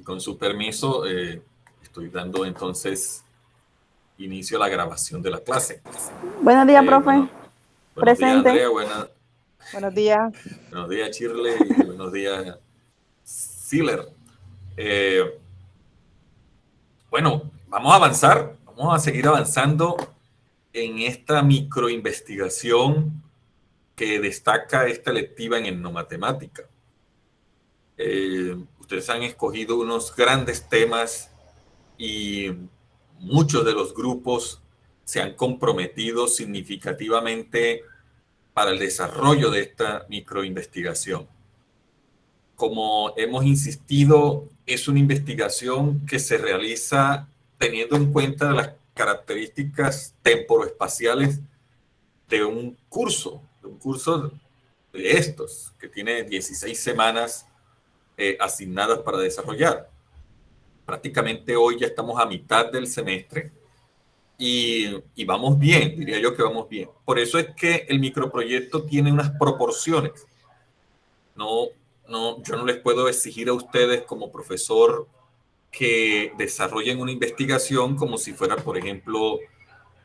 Y con su permiso, estoy dando entonces inicio a la grabación de la clase. Buenos días, profe. Buenos días, Presente. Andrea. Buenos días. Buenos días, Shirley. Y buenos días, Siller. Bueno, vamos a avanzar. Vamos a seguir avanzando en esta microinvestigación que destaca esta electiva en etnomatemática. Ustedes han escogido unos grandes temas y muchos de los grupos se han comprometido significativamente para el desarrollo de esta microinvestigación. Como hemos insistido, es una investigación que se realiza teniendo en cuenta las características temporoespaciales de un curso de estos, que tiene 16 semanas asignadas para desarrollar. Prácticamente hoy ya estamos a mitad del semestre y vamos bien, diría yo que vamos bien. Por eso es que el microproyecto tiene unas proporciones. Yo no les puedo exigir a ustedes como profesor que desarrollen una investigación como si fuera, por ejemplo,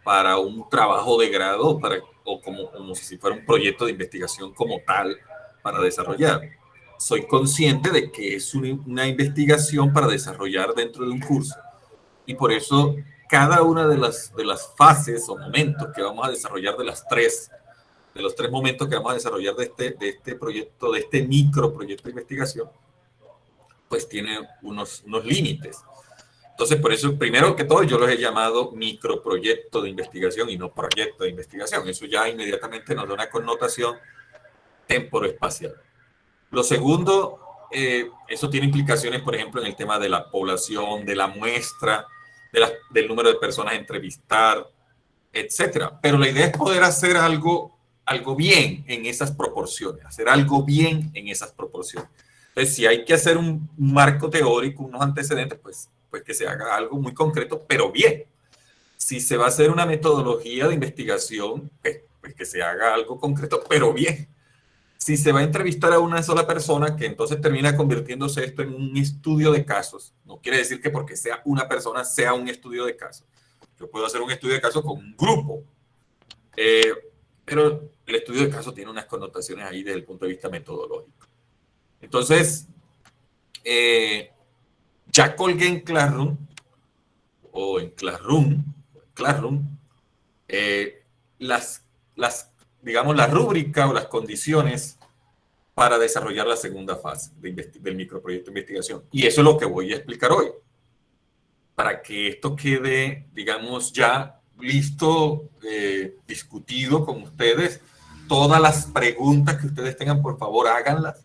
para un trabajo de grado o como si fuera un proyecto de investigación como tal para desarrollar. Soy consciente de que es una investigación para desarrollar dentro de un curso y por eso cada una de las fases o momentos que vamos a desarrollar de los tres momentos que vamos a desarrollar de este proyecto, de este microproyecto de investigación, pues tiene unos límites. Entonces, por eso, primero que todo, yo los he llamado microproyecto de investigación y no proyecto de investigación. Eso ya inmediatamente nos da una connotación temporoespacial. Lo segundo, eso tiene implicaciones, por ejemplo, en el tema de la población, de la muestra, del número de personas a entrevistar, etcétera. Pero la idea es poder hacer algo bien en esas proporciones, hacer algo bien en esas proporciones. Entonces, si hay que hacer un marco teórico, unos antecedentes, pues que se haga algo muy concreto, pero bien. Si se va a hacer una metodología de investigación, pues que se haga algo concreto, pero bien. Si se va a entrevistar a una sola persona, que entonces termina convirtiéndose esto en un estudio de casos. No quiere decir que porque sea una persona sea un estudio de casos. Yo puedo hacer un estudio de casos con un grupo, pero el estudio de casos tiene unas connotaciones ahí desde el punto de vista metodológico. Entonces, ya colgué en Classroom, digamos, la rúbrica o las condiciones para desarrollar la segunda fase del microproyecto de investigación. Y eso es lo que voy a explicar hoy, para que esto quede, digamos, ya listo, discutido con ustedes. Todas las preguntas que ustedes tengan, por favor, háganlas.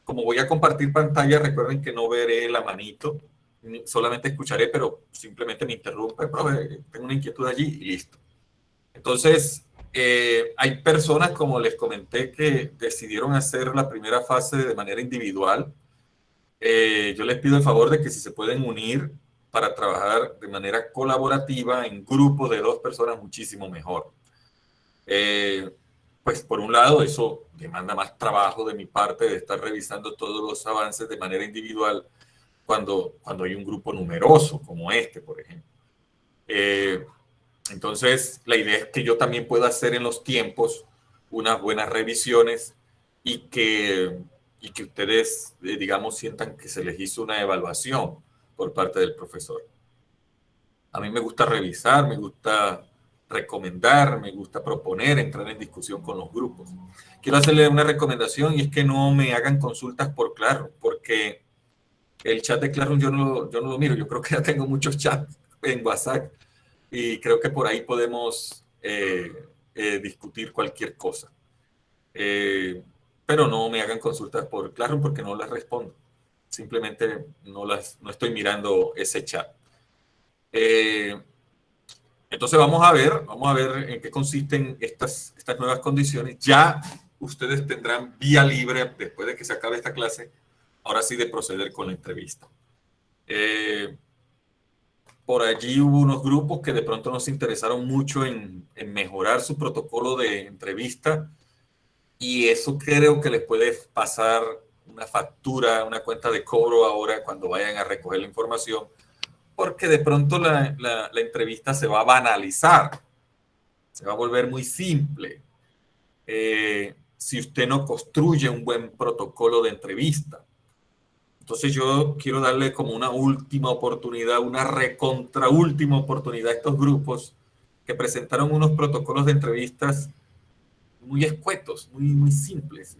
Como voy a compartir pantalla, recuerden que no veré la manito, solamente escucharé, pero simplemente me interrumpe, profe, tengo una inquietud allí y listo. Entonces, hay personas, como les comenté, que decidieron hacer la primera fase de manera individual. Yo les pido el favor de que si se pueden unir para trabajar de manera colaborativa en grupos de 2 personas, muchísimo mejor. Pues por un lado, eso demanda más trabajo de mi parte de estar revisando todos los avances de manera individual cuando hay un grupo numeroso como este, por ejemplo. Entonces, la idea es que yo también pueda hacer en los tiempos unas buenas revisiones y que ustedes, digamos, sientan que se les hizo una evaluación por parte del profesor. A mí me gusta revisar, me gusta recomendar, me gusta proponer, entrar en discusión con los grupos. Quiero hacerle una recomendación y es que no me hagan consultas por Classroom, porque el chat de Classroom yo no lo miro. Yo creo que ya tengo muchos chats en WhatsApp y creo que por ahí podemos discutir cualquier cosa. Pero no me hagan consultas por Classroom porque no las respondo. Simplemente no estoy mirando ese chat. Entonces vamos a ver en qué consisten estas nuevas condiciones. Ya ustedes tendrán vía libre, después de que se acabe esta clase, ahora sí de proceder con la entrevista. Por allí hubo unos grupos que de pronto nos interesaron mucho en mejorar su protocolo de entrevista y eso creo que les puede pasar una factura, una cuenta de cobro ahora cuando vayan a recoger la información, porque de pronto la entrevista se va a banalizar, se va a volver muy simple. Si usted no construye un buen protocolo de entrevista. Entonces yo quiero darle como una última oportunidad, una recontra última oportunidad a estos grupos que presentaron unos protocolos de entrevistas muy escuetos, muy simples.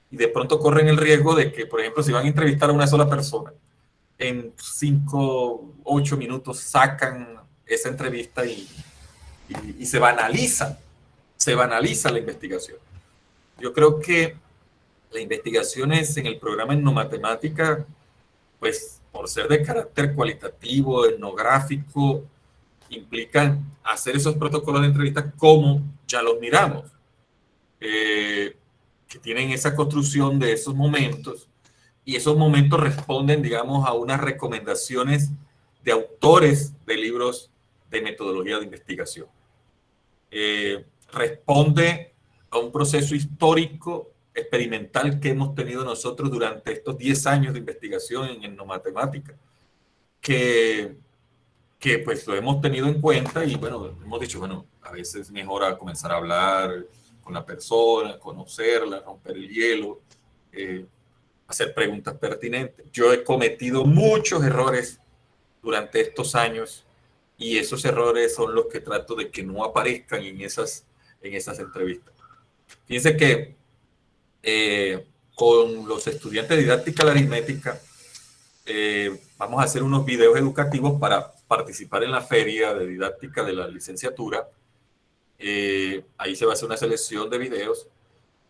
Y de pronto corren el riesgo de que, por ejemplo, si van a entrevistar a una sola persona, en 5, 8 minutos sacan esa entrevista y se banaliza la investigación. Yo creo que las investigaciones en el programa Etnomatemática, pues por ser de carácter cualitativo, etnográfico, implican hacer esos protocolos de entrevista como ya los miramos, que tienen esa construcción de esos momentos, y esos momentos responden, digamos, a unas recomendaciones de autores de libros de metodología de investigación. Responde a un proceso histórico experimental que hemos tenido nosotros durante estos 10 años de investigación en etnomatemática, que pues lo hemos tenido en cuenta y bueno, hemos dicho, bueno, a veces es mejor comenzar a hablar con la persona, conocerla, romper el hielo, hacer preguntas pertinentes. Yo he cometido muchos errores durante estos años y esos errores son los que trato de que no aparezcan en esas entrevistas. Fíjense que con los estudiantes de didáctica de la aritmética vamos a hacer unos videos educativos para participar en la feria de didáctica de la licenciatura. Ahí se va a hacer una selección de videos.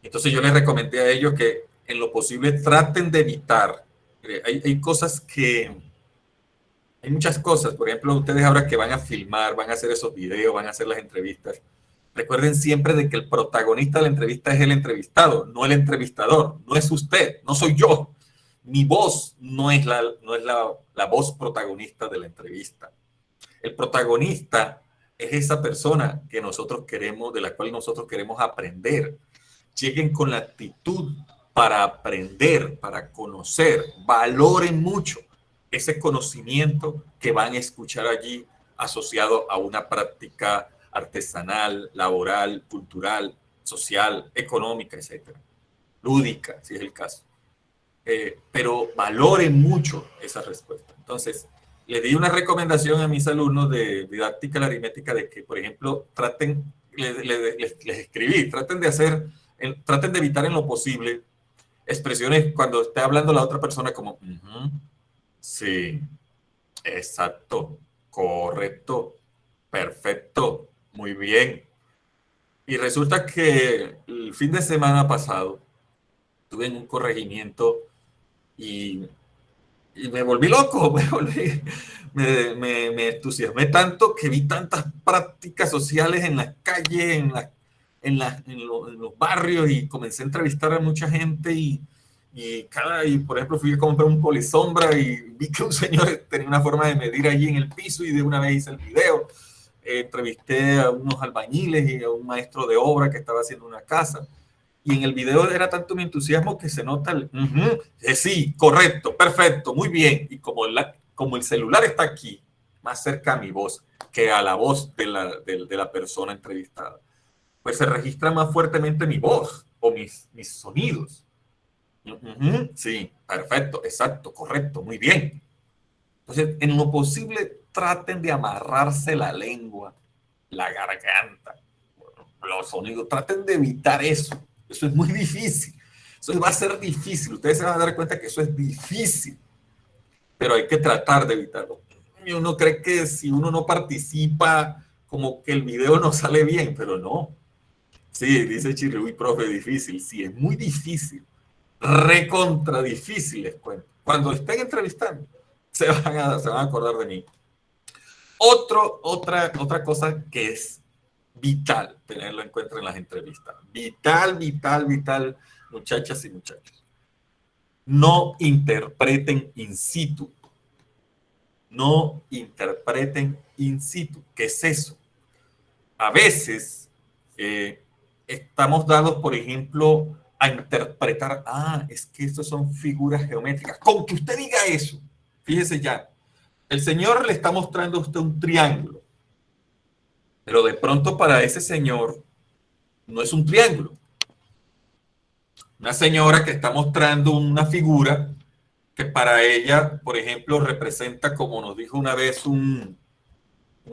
Entonces yo les recomendé a ellos que en lo posible traten de evitar. Hay cosas que... Hay muchas cosas. Por ejemplo, ustedes ahora que van a filmar, van a hacer esos videos, van a hacer las entrevistas. Recuerden siempre de que el protagonista de la entrevista es el entrevistado, no el entrevistador. No es usted, no soy yo. Mi voz no es la voz protagonista de la entrevista. El protagonista es esa persona que nosotros queremos, de la cual nosotros queremos aprender. Lleguen con la actitud para aprender, para conocer, valoren mucho ese conocimiento que van a escuchar allí asociado a una práctica artesanal, laboral, cultural, social, económica, etcétera, lúdica, si es el caso. Pero valoren mucho esa respuesta. Entonces, les di una recomendación a mis alumnos de didáctica de la aritmética de que, por ejemplo, les escribí, traten de evitar en lo posible expresiones cuando esté hablando la otra persona como, sí, exacto, correcto, perfecto, muy bien. Y resulta que el fin de semana pasado estuve en un corregimiento y me volví loco, me entusiasmé tanto que vi tantas prácticas sociales en las calles, en los barrios y comencé a entrevistar a mucha gente y por ejemplo fui a comprar un polisombra y vi que un señor tenía una forma de medir allí en el piso y de una vez hice el video. Entrevisté a unos albañiles y a un maestro de obra que estaba haciendo una casa. Y en el video era tanto mi entusiasmo que se nota sí, correcto, perfecto, muy bien. Y como el celular está aquí, más cerca a mi voz que a la voz de la persona entrevistada, pues se registra más fuertemente mi voz o mis sonidos. Sí, perfecto, exacto, correcto, muy bien. Entonces, en lo posible, traten de amarrarse la lengua, la garganta, los sonidos, traten de evitar eso. Eso es muy difícil. Eso va a ser difícil. Ustedes se van a dar cuenta que eso es difícil. Pero hay que tratar de evitarlo. Y uno cree que si uno no participa, como que el video no sale bien, pero no. Sí, dice Chirriuy, profe, difícil. Sí, es muy difícil. Recontra difícil, les cuento. Cuando estén entrevistando, se van a acordar de mí. Otra cosa que es vital tenerlo en cuenta en las entrevistas. Vital, muchachas y muchachos. No interpreten in situ. No interpreten in situ. ¿Qué es eso? A veces estamos dados, por ejemplo, a interpretar, es que estos son figuras geométricas. Con que usted diga eso, fíjese ya, el señor le está mostrando a usted un triángulo, pero de pronto para ese señor no es un triángulo. Una señora que está mostrando una figura que para ella, por ejemplo, representa, como nos dijo una vez un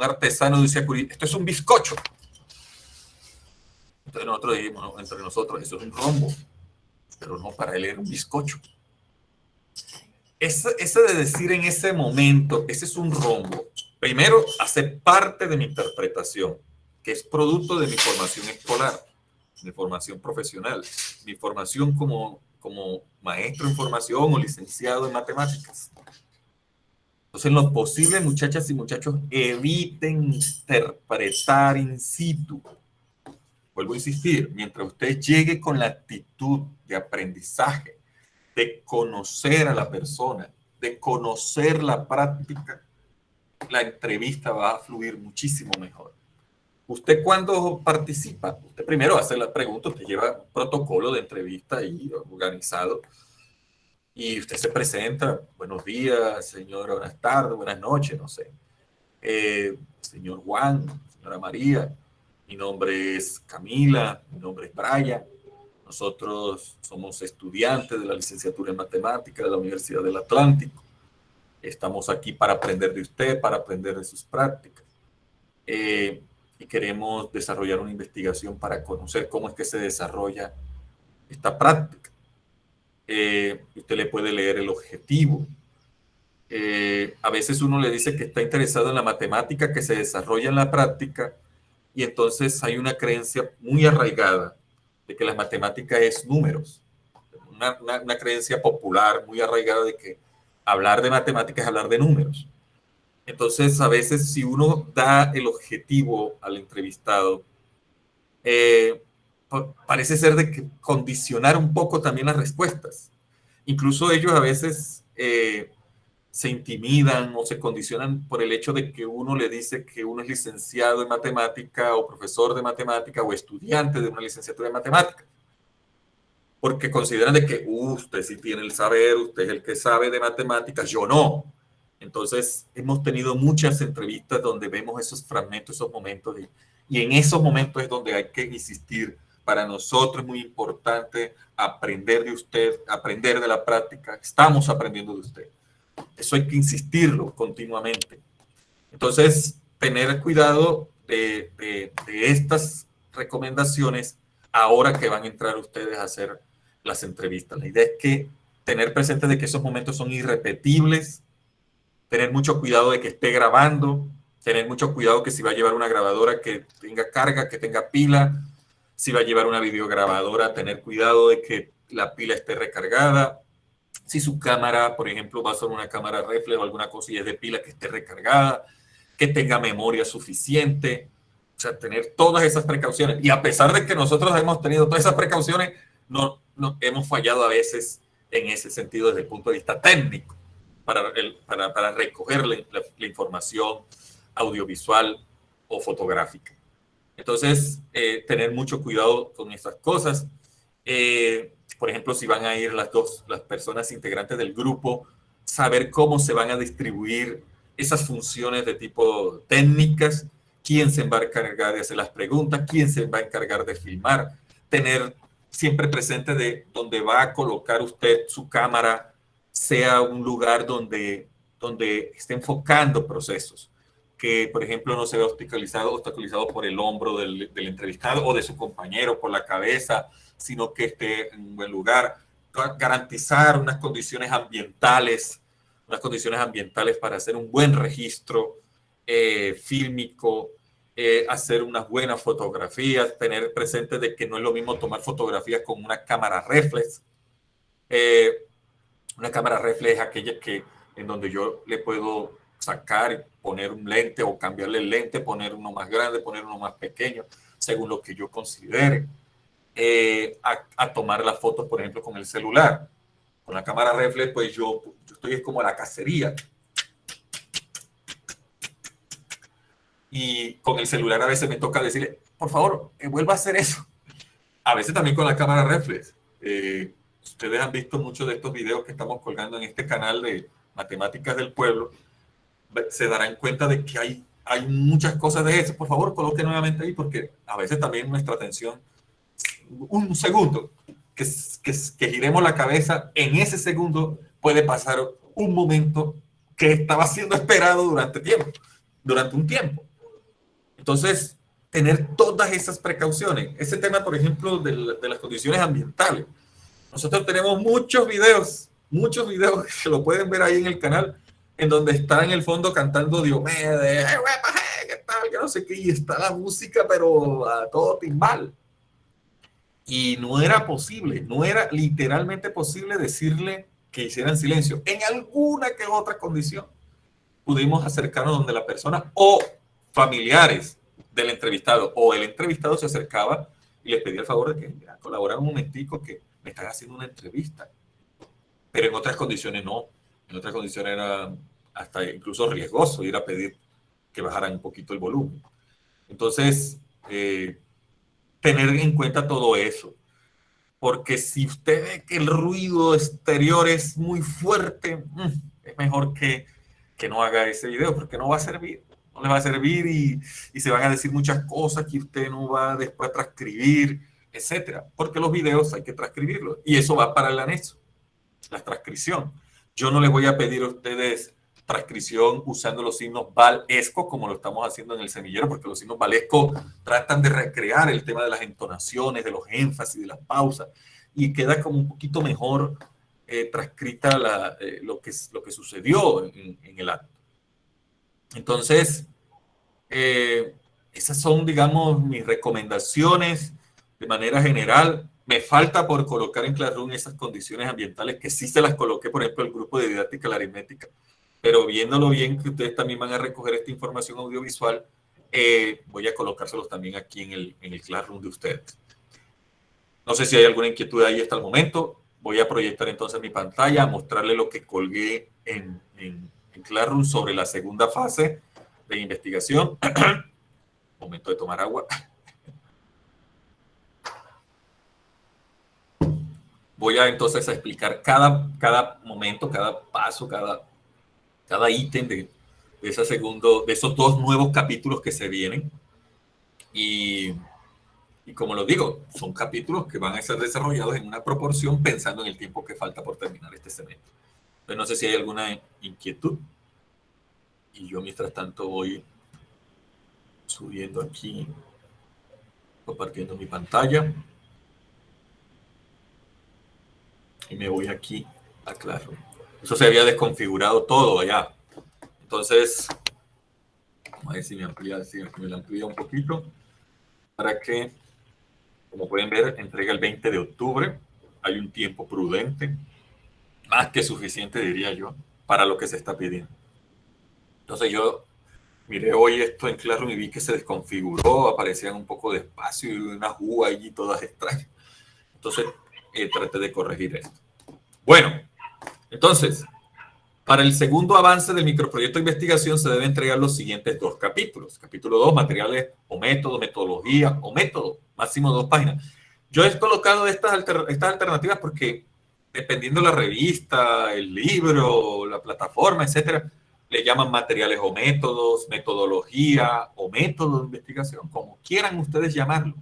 artesano, dice, esto es un bizcocho. Entonces nosotros dijimos, no, entre nosotros, eso es un rombo, pero no, para él era un bizcocho. Ese de decir en ese momento, ese es un rombo, primero hace parte de mi interpretación, que es producto de mi formación escolar, mi formación profesional, mi formación como maestro en formación o licenciado en matemáticas. Entonces, en lo posible, muchachas y muchachos, eviten interpretar in situ. Vuelvo a insistir, mientras usted llegue con la actitud de aprendizaje, de conocer a la persona, de conocer la práctica, la entrevista va a fluir muchísimo mejor. Usted cuando participa, usted primero hace la pregunta, usted lleva un protocolo de entrevista ahí organizado y usted se presenta, buenos días, señora, buenas tardes, buenas noches, no sé. Señor Juan, señora María, mi nombre es Camila, mi nombre es Brian. Nosotros somos estudiantes de la licenciatura en matemáticas de la Universidad del Atlántico. Estamos aquí para aprender de usted, para aprender de sus prácticas. Y queremos desarrollar una investigación para conocer cómo es que se desarrolla esta práctica. Usted le puede leer el objetivo. A veces uno le dice que está interesado en la matemática que se desarrolla en la práctica y entonces hay una creencia muy arraigada de que la matemática es números. Una creencia popular muy arraigada de que hablar de matemáticas es hablar de números. Entonces, a veces si uno da el objetivo al entrevistado, parece ser de que condicionar un poco también las respuestas. Incluso ellos a veces se intimidan o se condicionan por el hecho de que uno le dice que uno es licenciado en matemática o profesor de matemática o estudiante de una licenciatura en matemática. Porque consideran de que usted sí tiene el saber, usted es el que sabe de matemáticas, yo no. Entonces, hemos tenido muchas entrevistas donde vemos esos fragmentos, esos momentos, y en esos momentos es donde hay que insistir. Para nosotros es muy importante aprender de usted, aprender de la práctica. Estamos aprendiendo de usted. Eso hay que insistirlo continuamente. Entonces, tener cuidado de estas recomendaciones ahora que van a entrar ustedes a hacer las entrevistas. La idea es que tener presente de que esos momentos son irrepetibles, tener mucho cuidado de que esté grabando, tener mucho cuidado que si va a llevar una grabadora que tenga carga, que tenga pila, si va a llevar una videograbadora, tener cuidado de que la pila esté recargada, si su cámara, por ejemplo, va a ser una cámara reflex o alguna cosa y es de pila, que esté recargada, que tenga memoria suficiente, o sea, tener todas esas precauciones. Y a pesar de que nosotros hemos tenido todas esas precauciones, no hemos fallado a veces en ese sentido desde el punto de vista técnico para recoger la información audiovisual o fotográfica. Entonces, tener mucho cuidado con estas cosas. Por ejemplo, si van a ir las personas integrantes del grupo, saber cómo se van a distribuir esas funciones de tipo técnicas, quién se va a encargar de hacer las preguntas, quién se va a encargar de filmar, tener siempre presente de dónde va a colocar usted su cámara, sea un lugar donde esté enfocando procesos, que por ejemplo no se vea obstaculizado por el hombro del entrevistado o de su compañero, por la cabeza, sino que esté en un buen lugar. Garantizar unas condiciones ambientales para hacer un buen registro fílmico, hacer unas buenas fotografías, tener presente de que no es lo mismo tomar fotografías con una cámara reflex. Una cámara reflex es aquella en donde yo le puedo sacar y poner un lente o cambiarle el lente, poner uno más grande, poner uno más pequeño, según lo que yo considere. A tomar las fotos, por ejemplo, con el celular. Con la cámara reflex, pues yo estoy como a la cacería. Y con el celular a veces me toca decirle, por favor, vuelva a hacer eso. A veces también con la cámara reflex. Ustedes han visto muchos de estos videos que estamos colgando en este canal de Matemáticas del Pueblo. Se darán cuenta de que hay muchas cosas de eso. Por favor, coloquen nuevamente ahí, porque a veces también nuestra atención, un segundo, que giremos la cabeza, en ese segundo puede pasar un momento que estaba siendo esperado durante un tiempo. Entonces, tener todas esas precauciones. Ese tema, por ejemplo, de las condiciones ambientales. Nosotros tenemos muchos videos que lo pueden ver ahí en el canal, en donde está en el fondo cantando Diomedes, ¿qué tal? Que no sé qué, y está la música, pero a todo timbal. Y no era posible, no era literalmente posible decirle que hicieran silencio. En alguna que otra condición pudimos acercarnos donde la persona o familiares del entrevistado o el entrevistado se acercaba y les pedía el favor de que colaboraran un momentico, que me están haciendo una entrevista. Pero en otras condiciones no. En otras condiciones era hasta incluso riesgoso ir a pedir que bajaran un poquito el volumen. Entonces, tener en cuenta todo eso. Porque si usted ve que el ruido exterior es muy fuerte, es mejor que no haga ese video, porque no va a servir. No le va a servir y se van a decir muchas cosas que usted no va después a transcribir, etcétera. Porque los videos hay que transcribirlos. Y eso va para el anexo, la transcripción. Yo no les voy a pedir a ustedes transcripción usando los signos valescos como lo estamos haciendo en el semillero, porque los signos valescos tratan de recrear el tema de las entonaciones, de los énfasis, de las pausas, y queda como un poquito mejor transcrita lo que sucedió en el acto. Entonces, esas son, digamos, mis recomendaciones de manera general. Me falta por colocar en Classroom esas condiciones ambientales que sí se las coloqué, por ejemplo, el grupo de didáctica de la aritmética. Pero viéndolo bien, que ustedes también van a recoger esta información audiovisual, voy a colocárselos también aquí en el Classroom de ustedes. No sé si hay alguna inquietud ahí hasta el momento. Voy a proyectar entonces mi pantalla, a mostrarle lo que colgué en Classroom sobre la segunda fase de investigación. Momento de tomar agua. Voy a entonces a explicar cada momento, cada paso, cada ítem de esos dos nuevos capítulos que se vienen. Y como lo digo, son capítulos que van a ser desarrollados en una proporción pensando en el tiempo que falta por terminar este semestre. Entonces, no sé si hay alguna inquietud. Y yo, mientras tanto, voy subiendo aquí, compartiendo mi pantalla. Y me voy aquí a Classroom. Eso se había desconfigurado todo allá. Entonces, vamos a ver si me lo amplía un poquito. Para que, como pueden ver, entrega el 20 de octubre. Hay un tiempo prudente, más que suficiente, diría yo, para lo que se está pidiendo. Entonces yo miré hoy esto en Classroom y vi que se desconfiguró, aparecían un poco de espacio y unas U allí todas extrañas. Entonces traté de corregir esto. Bueno, entonces, para el segundo avance del microproyecto de investigación se deben entregar los siguientes dos capítulos. Capítulo 2, materiales o método, metodología o método, máximo 2 páginas. Yo he colocado estas alternativas porque dependiendo de la revista, el libro, la plataforma, etcétera, le llaman materiales o métodos, metodología o método de investigación, como quieran ustedes llamarlo.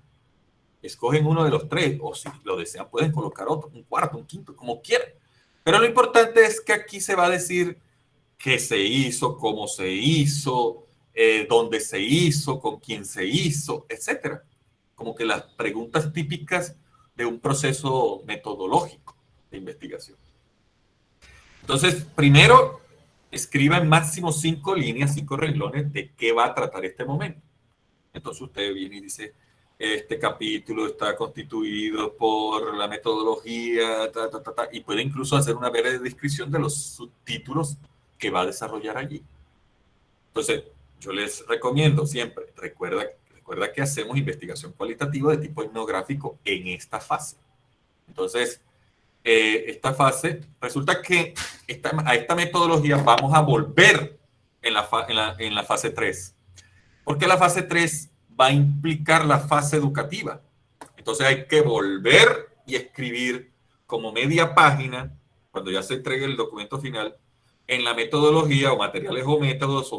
Escogen uno de los tres, o si lo desean pueden colocar otro, un cuarto, un quinto, como quieran. Pero lo importante es que aquí se va a decir qué se hizo, cómo se hizo, dónde se hizo, con quién se hizo, etcétera. Como que las preguntas típicas de un proceso metodológico de investigación. Entonces, primero, escriba en máximo 5 líneas, 5 renglones de qué va a tratar este momento. Entonces usted viene y dice, este capítulo está constituido por la metodología, y puede incluso hacer una breve descripción de los subtítulos que va a desarrollar allí. Entonces, yo les recomiendo siempre, recuerda que hacemos investigación cualitativa de tipo etnográfico en esta fase. Entonces, esta fase, resulta que a esta metodología vamos a volver en la fase 3. Porque la fase 3 va a implicar la fase educativa. Entonces hay que volver y escribir como media página, cuando ya se entregue el documento final, en la metodología o materiales o métodos,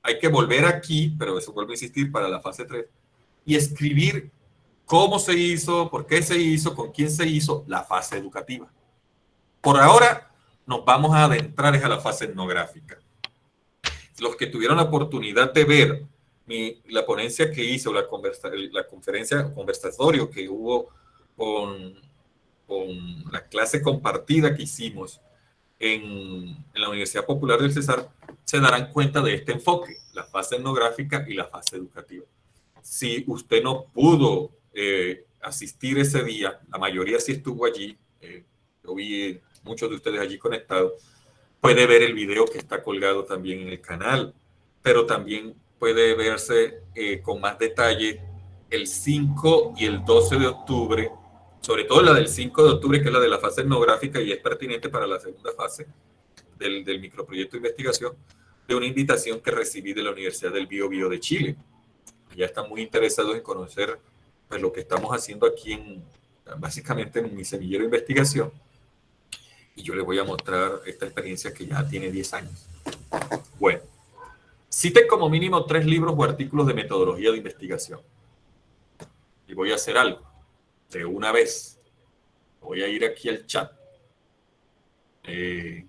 hay que volver aquí, pero eso vuelvo a insistir para la fase 3, y escribir cómo se hizo, por qué se hizo, con quién se hizo, la fase educativa. Por ahora nos vamos a adentrar a la fase etnográfica. Los que tuvieron la oportunidad de ver la ponencia que hice, o la conferencia, conversatorio que hubo con la clase compartida que hicimos en la Universidad Popular del Cesar, se darán cuenta de este enfoque, la fase etnográfica y la fase educativa. Si usted no pudo asistir ese día, la mayoría sí estuvo allí, yo vi muchos de ustedes allí conectados, puede ver el video que está colgado también en el canal, pero también puede verse con más detalle el 5 y el 12 de octubre, sobre todo la del 5 de octubre, que es la de la fase etnográfica y es pertinente para la segunda fase del microproyecto de investigación, de una invitación que recibí de la Universidad del Biobío de Chile. Ya están muy interesados en conocer pues, lo que estamos haciendo aquí, básicamente en mi semillero de investigación. Y yo les voy a mostrar esta experiencia que ya tiene 10 años. Bueno, cite como mínimo 3 libros o artículos de metodología de investigación. Y voy a hacer algo. De una vez. Voy a ir aquí al chat. Ayer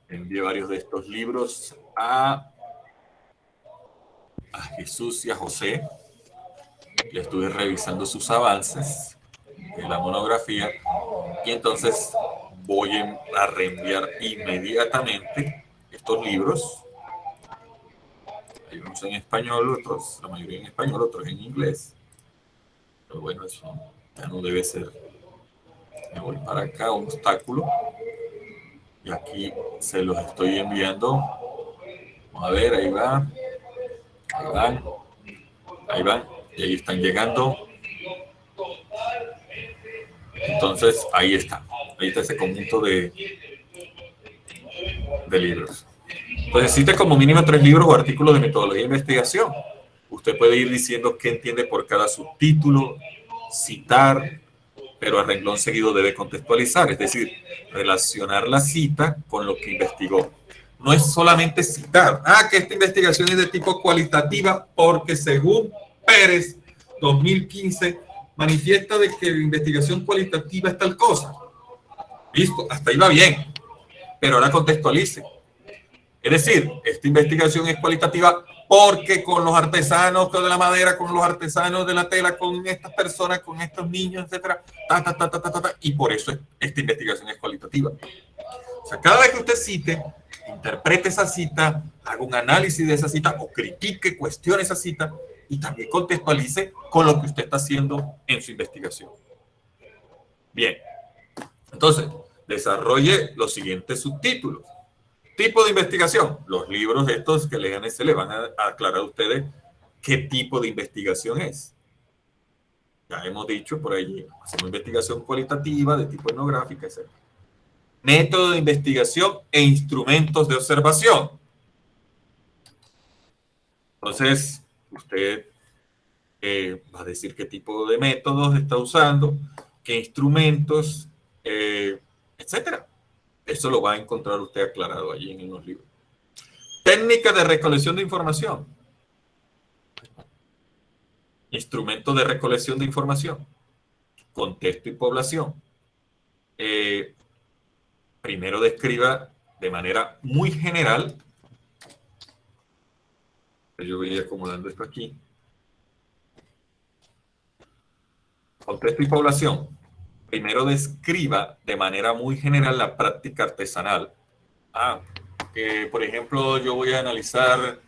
envié varios de estos libros a Jesús y a José. Y estuve revisando sus avances de la monografía. Y entonces voy a reenviar inmediatamente estos libros. Hay unos en español, otros, la mayoría en español, otros en inglés. Pero bueno, eso ya no debe ser. Me voy para acá, un obstáculo. Y aquí se los estoy enviando. Vamos a ver, ahí va. Ahí van. Ahí van. Y ahí están llegando. Entonces, ahí está. Ahí está ese conjunto de libros. Entonces, cite como mínimo 3 libros o artículos de metodología de investigación. Usted puede ir diciendo qué entiende por cada subtítulo, citar, pero a renglón seguido debe contextualizar, es decir, relacionar la cita con lo que investigó. No es solamente citar, que esta investigación es de tipo cualitativa porque según Pérez, 2015, manifiesta de que la investigación cualitativa es tal cosa. Listo, hasta ahí va bien, pero ahora contextualice. Es decir, esta investigación es cualitativa porque con los artesanos de la madera, con los artesanos de la tela, con estas personas, con estos niños, etcétera, y por eso esta investigación es cualitativa. O sea, cada vez que usted cite, interprete esa cita, haga un análisis de esa cita o critique, cuestione esa cita y también contextualice con lo que usted está haciendo en su investigación. Bien, entonces, desarrolle los siguientes subtítulos. Tipo de investigación. Los libros estos que lean se le van a aclarar a ustedes qué tipo de investigación es. Ya hemos dicho por allí, hacemos investigación cualitativa, de tipo etnográfica, etc. Método de investigación e instrumentos de observación. Entonces, usted va a decir qué tipo de métodos está usando, qué instrumentos, etcétera. Eso lo va a encontrar usted aclarado allí en los libros. Técnica de recolección de información. Instrumento de recolección de información. Contexto y población. Primero describa de manera muy general. Yo voy acomodando esto aquí. Contexto y población. Primero describa de manera muy general la práctica artesanal. Que por ejemplo yo voy a analizar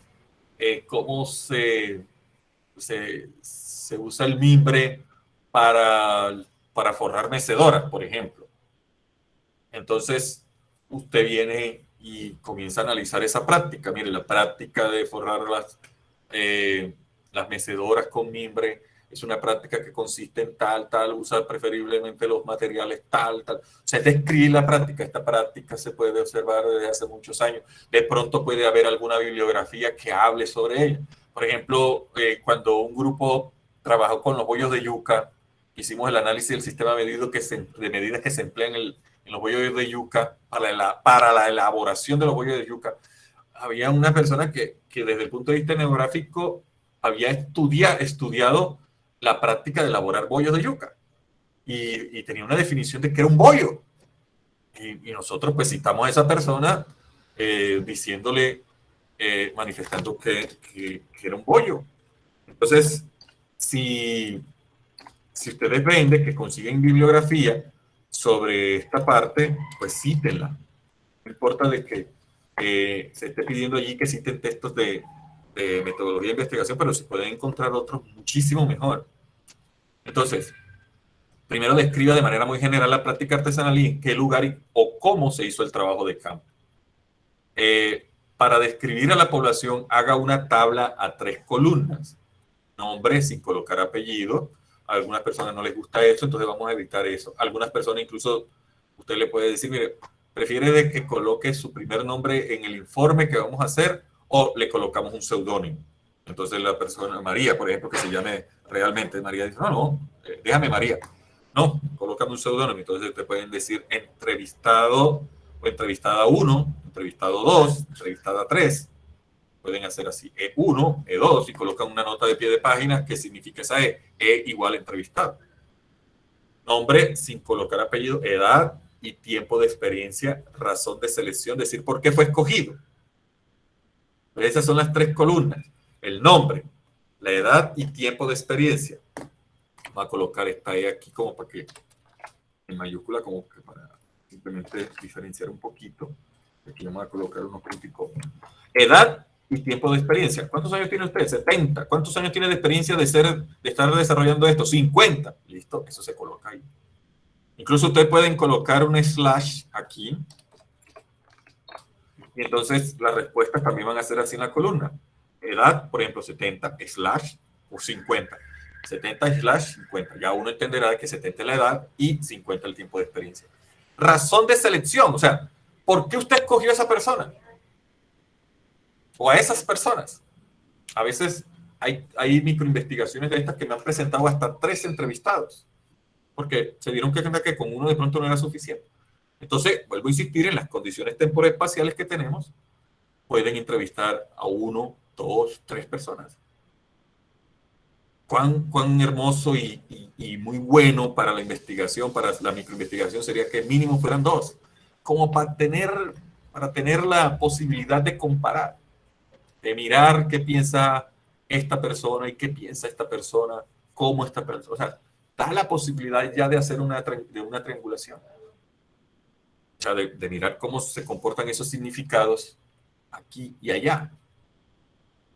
cómo se usa el mimbre para forrar mecedoras, por ejemplo. Entonces usted viene y comienza a analizar esa práctica. Mire, la práctica de forrar las mecedoras con mimbre es una práctica que consiste en tal, usar preferiblemente los materiales tal. O sea, describir la práctica. Esta práctica se puede observar desde hace muchos años. De pronto puede haber alguna bibliografía que hable sobre ella. Por ejemplo, cuando un grupo trabajó con los bollos de yuca hicimos el análisis del sistema de medidas que se emplean en los bollos de yuca para la elaboración de los bollos de yuca. Había una persona que desde el punto de vista etnográfico había estudiado la práctica de elaborar bollos de yuca y tenía una definición de que era un bollo. Y nosotros pues citamos a esa persona diciéndole, manifestando que era un bollo. Entonces, si ustedes ven de que consiguen bibliografía sobre esta parte, pues cítenla. No importa de que se esté pidiendo allí que citen textos de metodología de investigación, pero se pueden encontrar otros muchísimo mejor. Entonces, primero describa de manera muy general la práctica artesanal y en qué lugar o cómo se hizo el trabajo de campo. Para describir a la población, haga una tabla a 3 columnas. Nombre sin colocar apellido. A algunas personas no les gusta eso, entonces vamos a evitar eso. A algunas personas incluso usted le puede decir, mire, prefiere de que coloque su primer nombre en el informe que vamos a hacer o le colocamos un seudónimo. Entonces la persona, María, por ejemplo, que se llame realmente María, dice, no, déjame María. No, colócame un seudónimo. Entonces te pueden decir entrevistado o entrevistada 1, entrevistado 2, entrevistada 3. Pueden hacer así, E1, E2, y colocan una nota de pie de página que significa esa E igual entrevistado. Nombre sin colocar apellido, edad y tiempo de experiencia, razón de selección, decir por qué fue escogido. Esas son las 3 columnas. El nombre, la edad y tiempo de experiencia. Vamos a colocar esta E aquí como para que, en mayúscula, como que para simplemente diferenciar un poquito. Aquí vamos a colocar unos punticos. Edad y tiempo de experiencia. ¿Cuántos años tiene usted? 70. ¿Cuántos años tiene de experiencia de estar desarrollando esto? 50. Listo, eso se coloca ahí. Incluso ustedes pueden colocar un slash aquí. Y entonces las respuestas también van a ser así en la columna. Edad, por ejemplo, 70 slash o 50. 70 slash 50. Ya uno entenderá que 70 es la edad y 50 el tiempo de experiencia. Razón de selección. O sea, ¿por qué usted escogió a esa persona? O a esas personas. A veces hay microinvestigaciones de estas que me han presentado hasta 3 entrevistados, porque se dieron cuenta que con uno de pronto no era suficiente. Entonces, vuelvo a insistir en las condiciones temporales que tenemos, pueden entrevistar a 1, 2, 3 personas. Cuán hermoso y muy bueno para la investigación, para la microinvestigación, sería que mínimo fueran 2, como para tener la posibilidad de comparar, de mirar qué piensa esta persona y qué piensa esta persona, cómo esta persona. O sea, da la posibilidad ya de hacer una triangulación. O sea, de mirar cómo se comportan esos significados aquí y allá.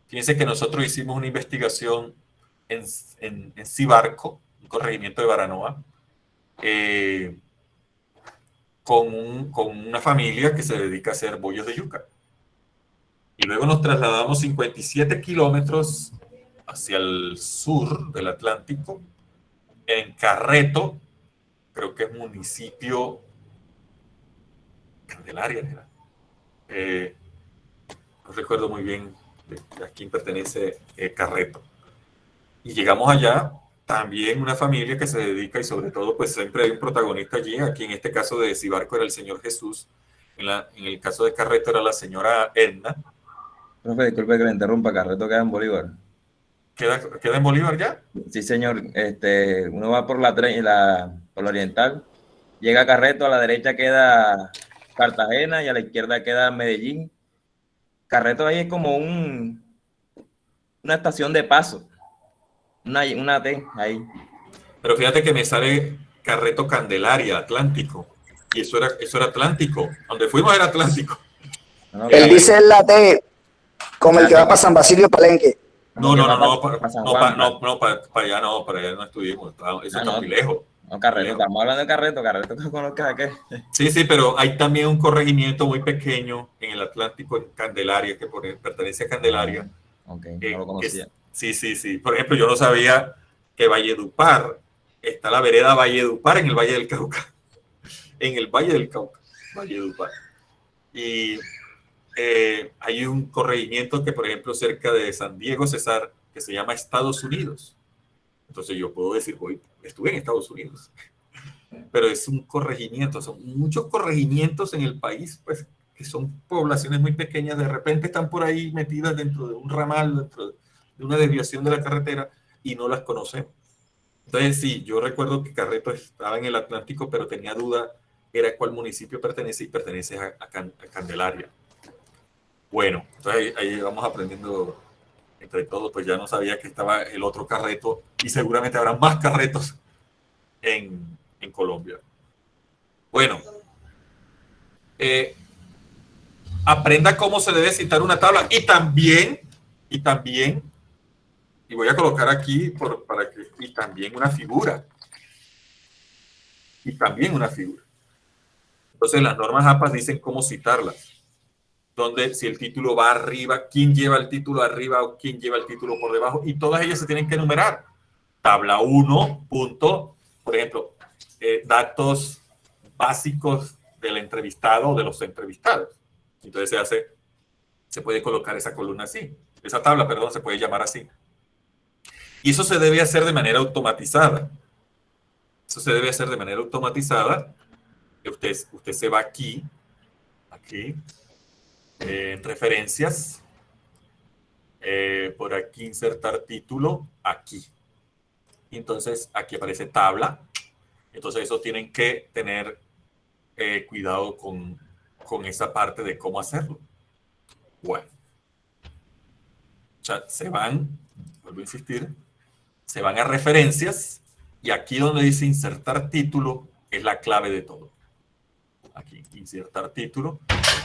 Fíjense que nosotros hicimos una investigación en Cibarco, un corregimiento de Baranoa, con una familia que se dedica a hacer bollos de yuca. Y luego nos trasladamos 57 kilómetros hacia el sur del Atlántico, en Carreto, creo que es municipio Candelaria, ¿verdad? No recuerdo muy bien a quién pertenece Carreto. Y llegamos allá, también una familia que se dedica, y sobre todo, pues siempre hay un protagonista allí. Aquí en este caso de Cibarco era el Señor Jesús, en el caso de Carreto era la señora Edna. Profe, disculpe que le interrumpa, Carreto queda en Bolívar. ¿Queda en Bolívar ya? Sí, señor. Uno va por la oriental, llega a Carreto, a la derecha queda Cartagena y a la izquierda queda Medellín. Carreto ahí es como una estación de paso, una T ahí. Pero fíjate que me sale Carreto Candelaria, Atlántico. Y eso era Atlántico. Donde fuimos era Atlántico. No, Él dice el latte como el que va para San Basilio Palenque. No, para allá no estuvimos. Eso está muy lejos. No, Carreto, estamos hablando de Carreto que conozcas qué. Sí, pero hay también un corregimiento muy pequeño en el Atlántico, en Candelaria, que pertenece a Candelaria. Ok, no lo conocía. Sí. Por ejemplo, yo no sabía que Valledupar, está la vereda Valledupar en el Valle del Cauca. En el Valle del Cauca, Valledupar. Y hay un corregimiento que, por ejemplo, cerca de San Diego, Cesar, que se llama Estados Unidos. Entonces yo puedo decir, estuve en Estados Unidos. Pero es un corregimiento, son muchos corregimientos en el país, pues, que son poblaciones muy pequeñas, de repente están por ahí metidas dentro de un ramal, dentro de una desviación de la carretera, y no las conocemos. Entonces, sí, yo recuerdo que Carreto estaba en el Atlántico, pero tenía duda, era cuál municipio pertenece, y pertenece a Candelaria. Bueno, entonces ahí vamos aprendiendo entre todos, pues ya no sabía que estaba el otro Carreto, y seguramente habrá más Carretos en Colombia. Bueno, aprenda cómo se debe citar una tabla, y también, y voy a colocar aquí y también una figura. Entonces las normas APA dicen cómo citarlas. Donde si el título va arriba, quién lleva el título arriba o quién lleva el título por debajo, y todas ellas se tienen que enumerar. Tabla 1, punto, por ejemplo, datos básicos del entrevistado o de los entrevistados. Entonces se puede colocar esa columna así. Esa tabla, perdón, se puede llamar así. Y eso se debe hacer de manera automatizada. Usted se va aquí, en referencias, por aquí insertar título, aquí. Entonces aquí aparece tabla. Entonces eso tienen que tener cuidado con esa parte de cómo hacerlo. Bueno, o sea, vuelvo a insistir, se van a referencias, y aquí donde dice insertar título es la clave de todo. Aquí, insertar título.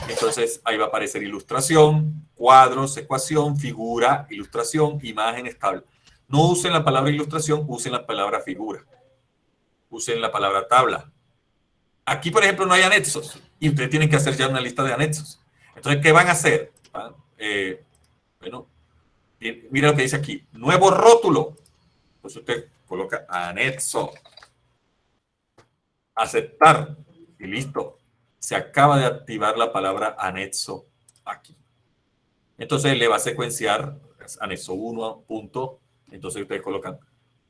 Entonces ahí va a aparecer ilustración, cuadros, ecuación, figura, ilustración, imágenes, tabla. No usen la palabra ilustración, usen la palabra figura. Usen la palabra tabla. Aquí, por ejemplo, no hay anexos, y ustedes tienen que hacer ya una lista de anexos. Entonces, ¿qué van a hacer? Bueno, mira lo que dice aquí, nuevo rótulo. Pues usted coloca anexo, aceptar, y listo. Se acaba de activar la palabra anexo aquí. Entonces le va a secuenciar anexo 1, punto. Entonces ustedes colocan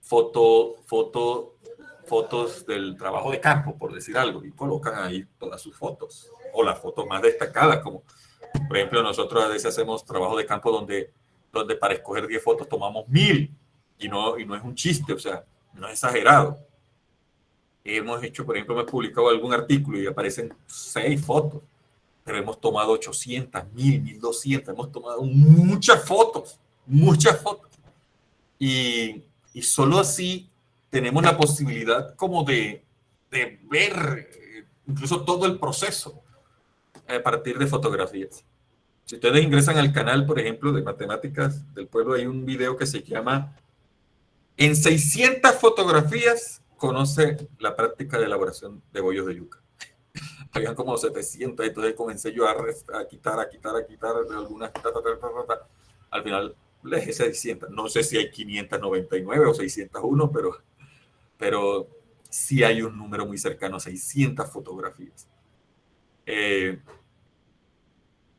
fotos del trabajo de campo, por decir algo, y colocan ahí todas sus fotos, o las fotos más destacadas, como por ejemplo nosotros a veces hacemos trabajo de campo donde para escoger 10 fotos tomamos 1000, y no es un chiste, o sea, no es exagerado. Hemos hecho, por ejemplo, hemos publicado algún artículo y aparecen 6 fotos, pero hemos tomado 800, 1000, 1200, hemos tomado muchas fotos, y solo así tenemos la posibilidad como de ver incluso todo el proceso a partir de fotografías. Si ustedes ingresan al canal, por ejemplo, de Matemáticas del Pueblo, hay un video que se llama En 600 fotografías conoce la práctica de elaboración de bollos de yuca. Habían como 700, entonces comencé yo a quitar algunas, al final le dejé 600. No sé si hay 599 o 601, pero sí hay un número muy cercano a 600 fotografías.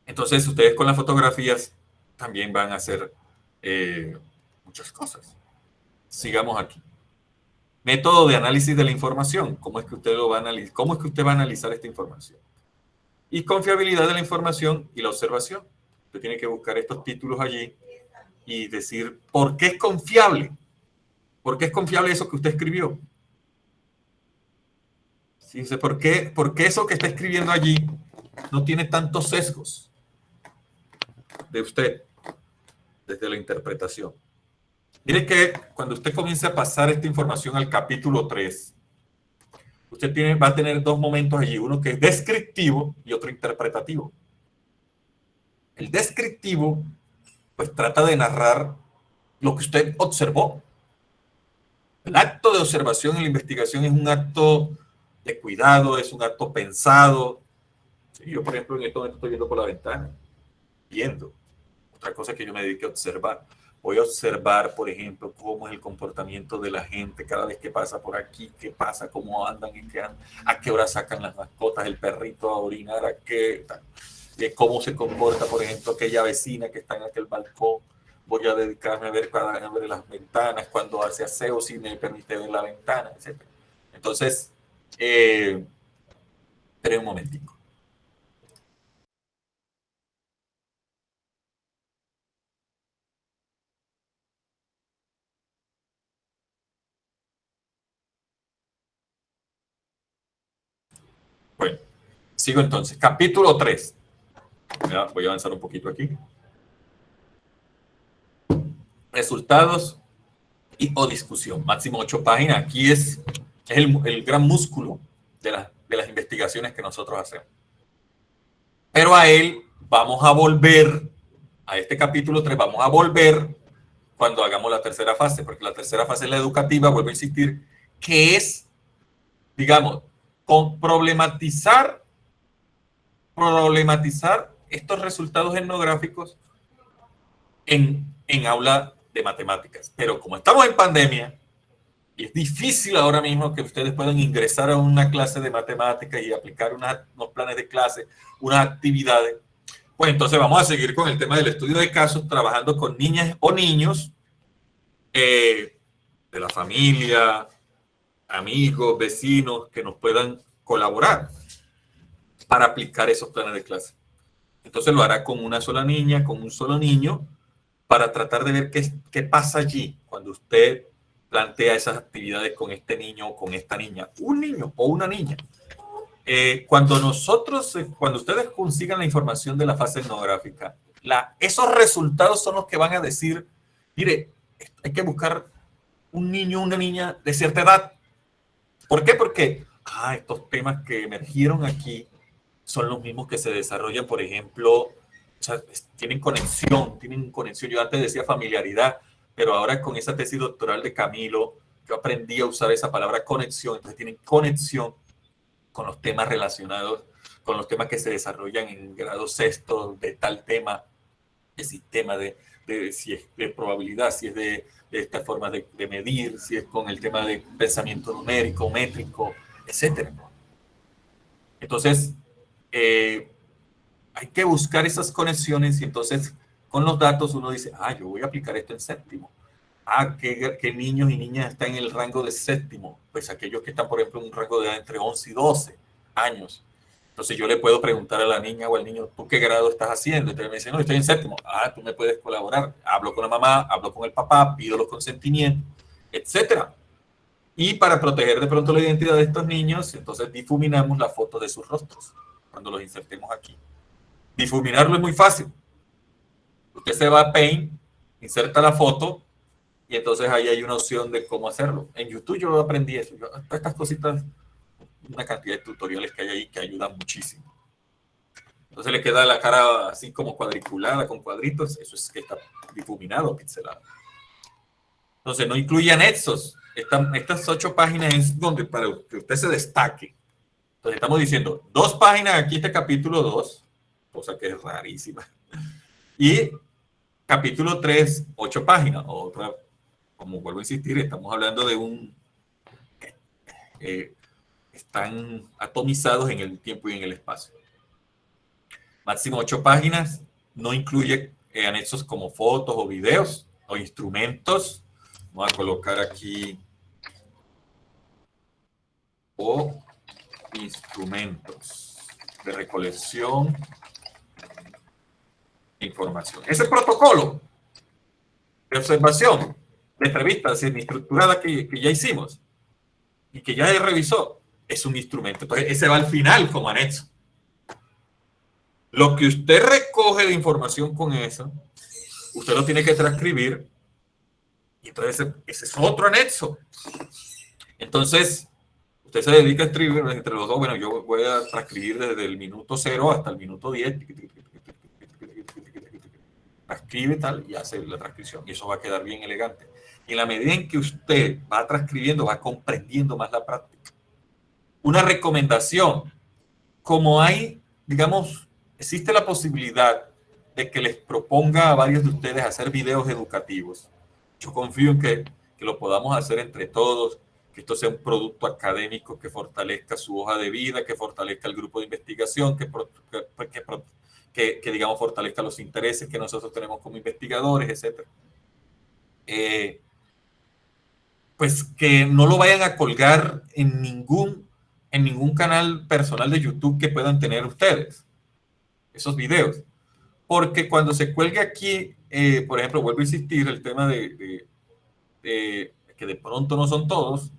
Entonces ustedes con las fotografías también van a hacer muchas cosas. Sigamos aquí. Método de análisis de la información. ¿Cómo es que usted va a analizar esta información? Y confiabilidad de la información y la observación. Usted tiene que buscar estos títulos allí y decir por qué es confiable. ¿Por qué es confiable eso que usted escribió? ¿Sí? ¿Por qué eso que está escribiendo allí no tiene tantos sesgos de usted desde la interpretación? Mire que cuando usted comience a pasar esta información al capítulo 3, usted va a tener 2 momentos allí, uno que es descriptivo y otro interpretativo. El descriptivo, pues trata de narrar lo que usted observó. El acto de observación en la investigación es un acto de cuidado, es un acto pensado. Sí, yo, por ejemplo, en este momento estoy viendo por la ventana, viendo. Otra cosa que yo me dediqué a observar. Voy a observar, por ejemplo, cómo es el comportamiento de la gente cada vez que pasa por aquí, qué pasa, cómo andan, en qué andan, a qué hora sacan las mascotas, el perrito a orinar, cómo se comporta, por ejemplo, aquella vecina que está en aquel balcón, voy a dedicarme a ver las ventanas, cuando hace aseo, si me permite ver la ventana, etc. Entonces, esperen un momentico. Bueno, sigo entonces. Capítulo 3. Voy a avanzar un poquito aquí. Resultados o discusión. Máximo 8 páginas. Aquí es el gran músculo de las investigaciones que nosotros hacemos. Pero a él vamos a volver, a este capítulo 3, vamos a volver cuando hagamos la tercera fase, porque la tercera fase es la educativa, vuelvo a insistir, que es, digamos, con problematizar estos resultados etnográficos en aula de matemáticas. Pero como estamos en pandemia, y es difícil ahora mismo que ustedes puedan ingresar a una clase de matemáticas y aplicar unos planes de clase, unas actividades, pues entonces vamos a seguir con el tema del estudio de casos, trabajando con niñas o niños de la familia, amigos, vecinos, que nos puedan colaborar para aplicar esos planes de clase. Entonces lo hará con una sola niña, con un solo niño, para tratar de ver qué pasa allí cuando usted plantea esas actividades con este niño o con esta niña, un niño o una niña. Cuando ustedes consigan la información de la fase etnográfica, esos resultados son los que van a decir, mire, hay que buscar un niño o una niña de cierta edad. ¿Por qué? Porque estos temas que emergieron aquí son los mismos que se desarrollan, por ejemplo, o sea, tienen conexión. Yo antes decía familiaridad, pero ahora con esa tesis doctoral de Camilo, yo aprendí a usar esa palabra conexión. Entonces tienen conexión con los temas relacionados, con los temas que se desarrollan en grado sexto de tal tema, de sistema, si es de probabilidad, si es de esta forma de medir, si es con el tema de pensamiento numérico, métrico, etc. Entonces, hay que buscar esas conexiones y entonces con los datos uno dice, yo voy a aplicar esto en séptimo. ¿Qué niños y niñas están en el rango de séptimo? Pues aquellos que están, por ejemplo, en un rango de edad entre 11 y 12 años. Entonces yo le puedo preguntar a la niña o al niño, ¿tú qué grado estás haciendo? Entonces me dice, no, estoy en séptimo. Tú me puedes colaborar. Hablo con la mamá, hablo con el papá, pido los consentimientos, etc. Y para proteger de pronto la identidad de estos niños, entonces difuminamos la foto de sus rostros cuando los insertemos aquí. Difuminarlo es muy fácil. Usted se va a Paint, inserta la foto y entonces ahí hay una opción de cómo hacerlo. En YouTube yo aprendí eso. Estas cositas, una cantidad de tutoriales que hay ahí que ayudan muchísimo. Entonces le queda la cara así como cuadriculada con cuadritos. Eso es que está difuminado, pixelado. Entonces no incluye anexos. Estas 8 páginas es donde para que usted se destaque. Entonces estamos diciendo 2 páginas aquí, este capítulo 2, cosa que es rarísima. Y capítulo 3, 8 páginas. Otra, como vuelvo a insistir, estamos hablando de están atomizados en el tiempo y en el espacio. Máximo 8 páginas, no incluye anexos como fotos o videos o instrumentos. Vamos a colocar aquí o instrumentos de recolección de información. Ese protocolo de observación, de entrevista semi-estructurada que ya hicimos y que ya revisó, es un instrumento. Entonces, ese va al final como anexo. Lo que usted recoge de información con eso, usted lo tiene que transcribir y entonces ese es otro anexo. Entonces, usted se dedica a escribir entre los dos. Bueno, yo voy a transcribir desde el minuto 0 hasta el minuto 10. Transcribe tal y hace la transcripción. Y eso va a quedar bien elegante. Y en la medida en que usted va transcribiendo, va comprendiendo más la práctica. Una recomendación, como hay, digamos, existe la posibilidad de que les proponga a varios de ustedes hacer videos educativos. Yo confío en que lo podamos hacer entre todos, que esto sea un producto académico que fortalezca su hoja de vida, que fortalezca el grupo de investigación, que que digamos, fortalezca los intereses que nosotros tenemos como investigadores, etc. Pues que no lo vayan a colgar en ningún canal personal de YouTube que puedan tener ustedes, esos videos. Porque cuando se cuelgue aquí, por ejemplo, vuelvo a insistir, el tema de que de pronto no son todos,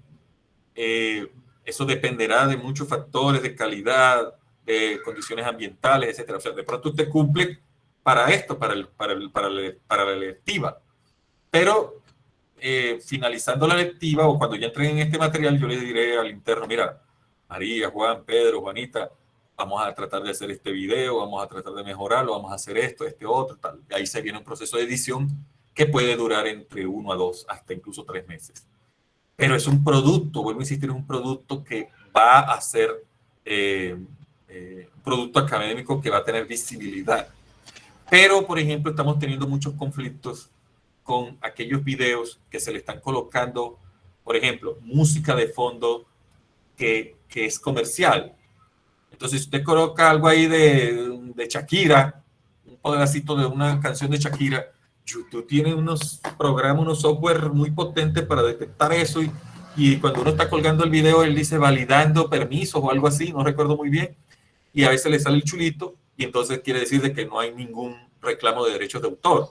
eso dependerá de muchos factores, de calidad, de condiciones ambientales, etcétera. O sea, de pronto usted cumple para esto, para la electiva. Pero finalizando la lectiva o cuando ya entren en este material, yo le diré al interno, mira, María, Juan, Pedro, Juanita, vamos a tratar de hacer este video, vamos a tratar de mejorarlo, vamos a hacer esto, este otro, tal. Y ahí se viene un proceso de edición que puede durar entre 1 a 2, hasta incluso 3 meses. Pero es un producto, vuelvo a insistir, es un producto que va a ser un producto académico que va a tener visibilidad. Pero, por ejemplo, estamos teniendo muchos conflictos con aquellos videos que se le están colocando, por ejemplo, música de fondo que es comercial. Entonces, si usted coloca algo ahí de Shakira, un pedacito de una canción de Shakira, YouTube tiene unos programas, unos software muy potentes para detectar eso y cuando uno está colgando el video, él dice validando permisos o algo así, no recuerdo muy bien, y a veces le sale el chulito y entonces quiere decir de que no hay ningún reclamo de derechos de autor.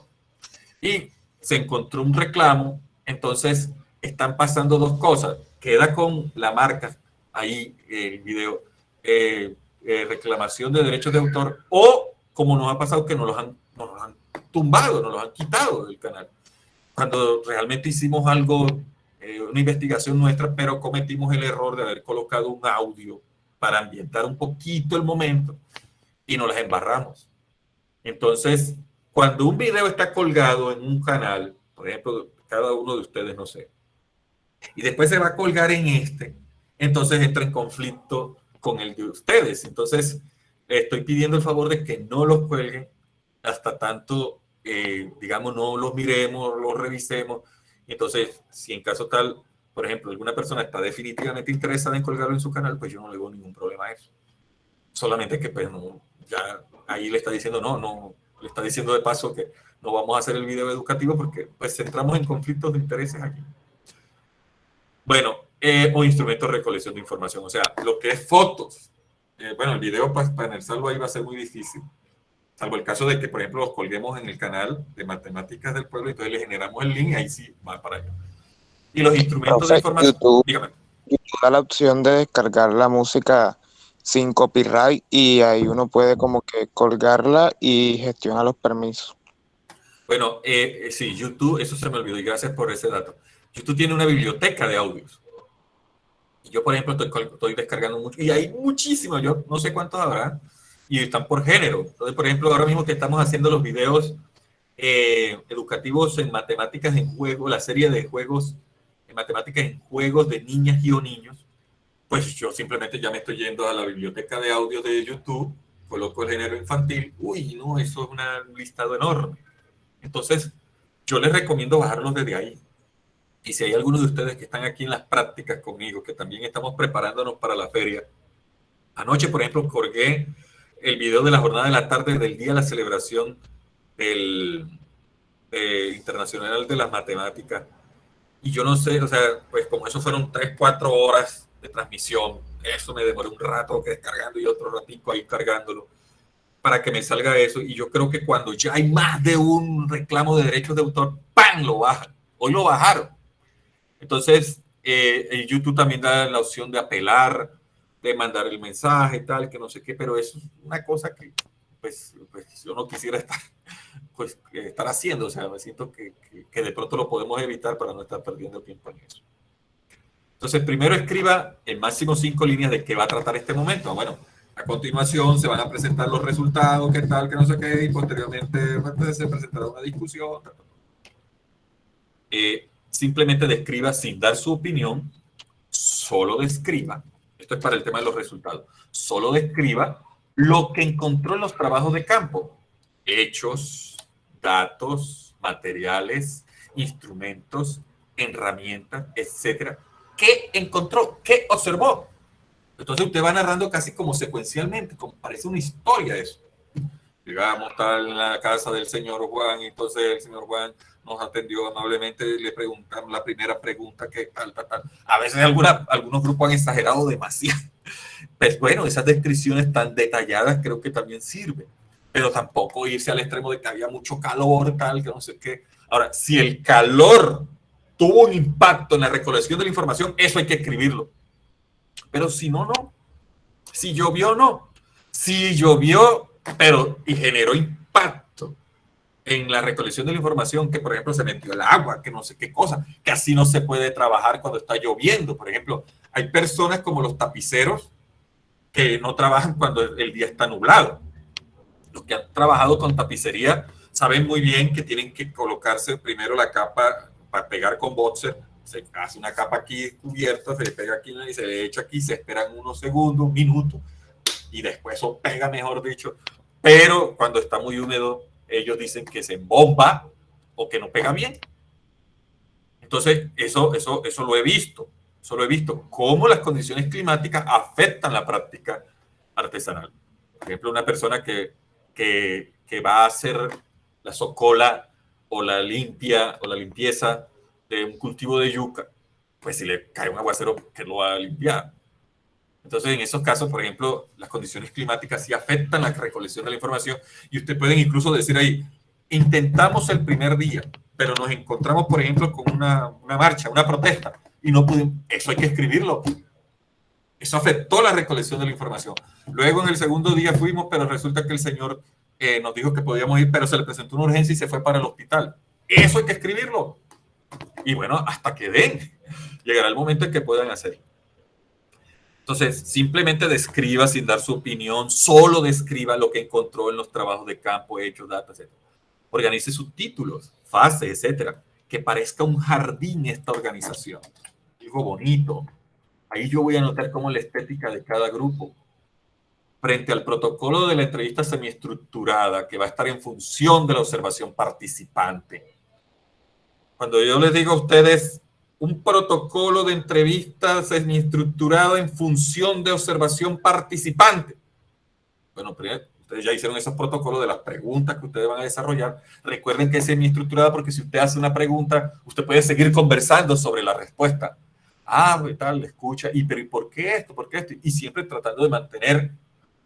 Y se encontró un reclamo, entonces están pasando dos cosas. Queda con la marca ahí el video, reclamación de derechos de autor, o como nos ha pasado que nos los han tumbado, nos los han quitado del canal. Cuando realmente hicimos algo, una investigación nuestra, pero cometimos el error de haber colocado un audio para ambientar un poquito el momento y nos las embarramos. Entonces, cuando un video está colgado en un canal, por ejemplo, cada uno de ustedes, no sé, y después se va a colgar en entonces entra en conflicto con el de ustedes. Entonces, estoy pidiendo el favor de que no los cuelguen hasta tanto, digamos, no los miremos, los revisemos. Entonces, si en caso tal, por ejemplo, alguna persona está definitivamente interesada en colgarlo en su canal, pues yo no le veo ningún problema a eso. Solamente que, pues, no, ya ahí le está diciendo, no, le está diciendo de paso que no vamos a hacer el video educativo porque, pues, entramos en conflictos de intereses aquí. Bueno, o instrumentos de recolección de información, o sea, lo que es fotos. Bueno, el video para analizarlo ahí va a ser muy difícil, salvo el caso de que, por ejemplo, los colguemos en el canal de Matemáticas del Pueblo, entonces le generamos el link y ahí sí va para allá. Y los instrumentos de información, YouTube da la opción de descargar la música sin copyright y ahí uno puede como que colgarla y gestiona los permisos. Bueno, sí, YouTube, eso se me olvidó y gracias por ese dato. YouTube tiene una biblioteca de audios. Y yo, por ejemplo, estoy descargando mucho, y hay muchísimos, yo no sé cuántos habrá, y están por género. Entonces, por ejemplo, ahora mismo que estamos haciendo los videos educativos en matemáticas en juego, la serie de juegos en matemáticas en juegos de niñas y o niños, pues yo simplemente ya me estoy yendo a la biblioteca de audio de YouTube, coloco el género infantil, uy, no, eso es un listado enorme. Entonces, yo les recomiendo bajarlos desde ahí. Y si hay algunos de ustedes que están aquí en las prácticas conmigo, que también estamos preparándonos para la feria, anoche, por ejemplo, colgué el video de la jornada de la tarde del día de la celebración del Internacional de las Matemáticas. Y yo no sé, o sea, pues como eso fueron 3-4 horas de transmisión, eso me demoró un rato que descargando y otro ratico ahí cargándolo para que me salga eso. Y yo creo que cuando ya hay más de un reclamo de derechos de autor, ¡pam!, lo bajan. Hoy lo bajaron. Entonces, el YouTube también da la opción de apelar, de mandar el mensaje, tal, que no sé qué, pero eso es una cosa que pues yo no quisiera estar haciendo. O sea, me siento que de pronto lo podemos evitar para no estar perdiendo tiempo en eso. Entonces, primero escriba en máximo 5 líneas de qué va a tratar este momento. Bueno, a continuación se van a presentar los resultados, qué tal, que no sé qué, y posteriormente se presentará una discusión. Simplemente describa sin dar su opinión, solo describa, esto es para el tema de los resultados, solo describa lo que encontró en los trabajos de campo, hechos, datos, materiales, instrumentos, herramientas, etcétera. ¿Qué encontró? ¿Qué observó? Entonces usted va narrando casi como secuencialmente, como parece una historia eso. llegamos tal en la casa del señor Juan, y entonces el señor Juan nos atendió amablemente, le preguntamos la primera pregunta que tal. A veces algunos grupos han exagerado demasiado. Pues bueno, esas descripciones tan detalladas creo que también sirven, pero tampoco irse al extremo de que había mucho calor, tal, que no sé qué. Ahora, si el calor tuvo un impacto en la recolección de la información, eso hay que escribirlo. Pero si no, no. Si llovió, no. Si llovió, pero y generó impacto en la recolección de la información, que por ejemplo se metió el agua, que no sé qué cosa, que así no se puede trabajar cuando está lloviendo. Por ejemplo, hay personas como los tapiceros que no trabajan cuando el día está nublado. Los que han trabajado con tapicería saben muy bien que tienen que colocarse primero la capa para pegar con boxer. Se hace una capa aquí cubierta, se le pega aquí y se le echa aquí, se esperan unos segundos, un minuto, y después eso pega, mejor dicho. Pero cuando está muy húmedo, ellos dicen que se embomba o que no pega bien. Entonces, eso lo he visto. Eso lo he visto. Cómo las condiciones climáticas afectan la práctica artesanal. Por ejemplo, una persona que va a hacer la socola o la limpieza de un cultivo de yuca, pues si le cae un aguacero, ¿qué lo va a limpiar? Entonces, en esos casos, por ejemplo, las condiciones climáticas sí afectan la recolección de la información, y ustedes pueden incluso decir ahí, intentamos el primer día, pero nos encontramos, por ejemplo, con una marcha, una protesta, y no pudimos. Eso hay que escribirlo. Eso afectó la recolección de la información. Luego, en el segundo día fuimos, pero resulta que el señor nos dijo que podíamos ir, pero se le presentó una urgencia y se fue para el hospital. Eso hay que escribirlo. Y bueno, hasta que den, llegará el momento en que puedan hacer. Entonces, simplemente describa sin dar su opinión, solo describa lo que encontró en los trabajos de campo, hechos, datos, etc. Organice sus títulos, fases, etc. Que parezca un jardín esta organización. Algo bonito. Ahí yo voy a anotar cómo la estética de cada grupo. Frente al protocolo de la entrevista semiestructurada, que va a estar en función de la observación participante. Cuando yo les digo a ustedes un protocolo de entrevista semiestructurado en función de observación participante. Bueno, primero, ustedes ya hicieron esos protocolos de las preguntas que ustedes van a desarrollar. Recuerden que es semiestructurada porque si usted hace una pregunta, usted puede seguir conversando sobre la respuesta. Ah, tal, escucha. Pero ¿y por qué esto? ¿Por qué esto? Y siempre tratando de mantener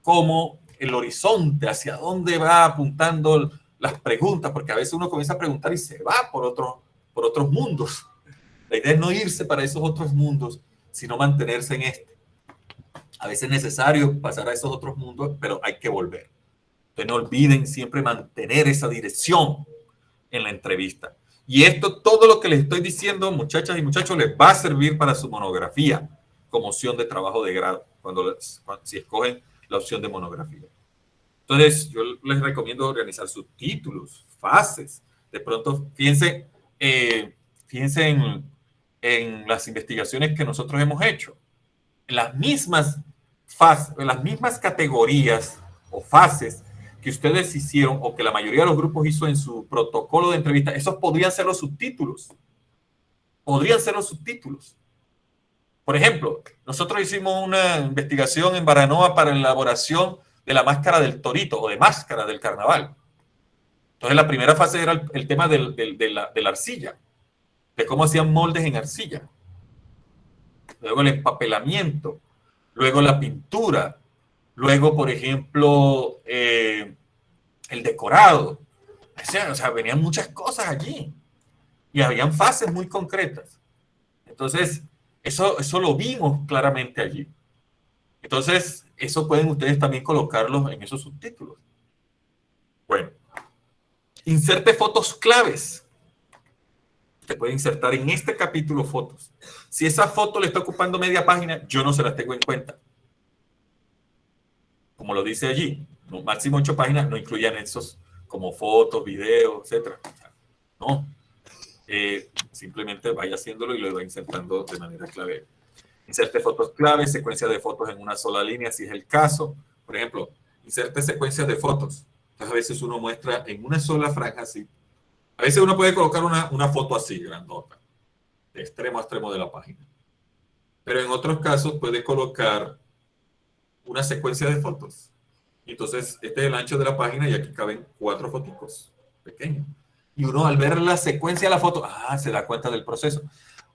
como el horizonte, hacia dónde va apuntando las preguntas, porque a veces uno comienza a preguntar y se va por otros mundos. La idea es no irse para esos otros mundos, sino mantenerse en este. A veces es necesario pasar a esos otros mundos, pero hay que volver. Entonces no olviden siempre mantener esa dirección en la entrevista. Y esto, todo lo que les estoy diciendo, muchachas y muchachos, les va a servir para su monografía como opción de trabajo de grado, si escogen la opción de monografía. Entonces, yo les recomiendo organizar sus títulos, fases. De pronto, fíjense en las investigaciones que nosotros hemos hecho. En las mismas fases, en las mismas categorías o fases que ustedes hicieron o que la mayoría de los grupos hizo en su protocolo de entrevista, esos podrían ser los subtítulos. Podrían ser los subtítulos. Por ejemplo, nosotros hicimos una investigación en Baranoa para la elaboración de la máscara del torito o de máscara del carnaval. Entonces, la primera fase era el tema de la arcilla, de cómo hacían moldes en arcilla. Luego el empapelamiento, luego la pintura, luego, por ejemplo, el decorado. O sea, venían muchas cosas allí y habían fases muy concretas. Entonces, eso lo vimos claramente allí. Entonces, eso pueden ustedes también colocarlos en esos subtítulos. Bueno, inserte fotos claves. Usted puede insertar en este capítulo fotos. Si esa foto le está ocupando media página, yo no se las tengo en cuenta. Como lo dice allí, no, máximo 8 páginas, no incluyan esos como fotos, videos, etc. No. Simplemente vaya haciéndolo y lo va insertando de manera clave. Inserte fotos claves, secuencia de fotos en una sola línea, si es el caso. Por ejemplo, inserte secuencias de fotos. Entonces, a veces uno muestra en una sola franja así. A veces uno puede colocar una foto así, grandota, de extremo a extremo de la página. Pero en otros casos puede colocar una secuencia de fotos. Entonces, este es el ancho de la página y aquí caben 4 foticos pequeños. Y uno al ver la secuencia de la foto, se da cuenta del proceso.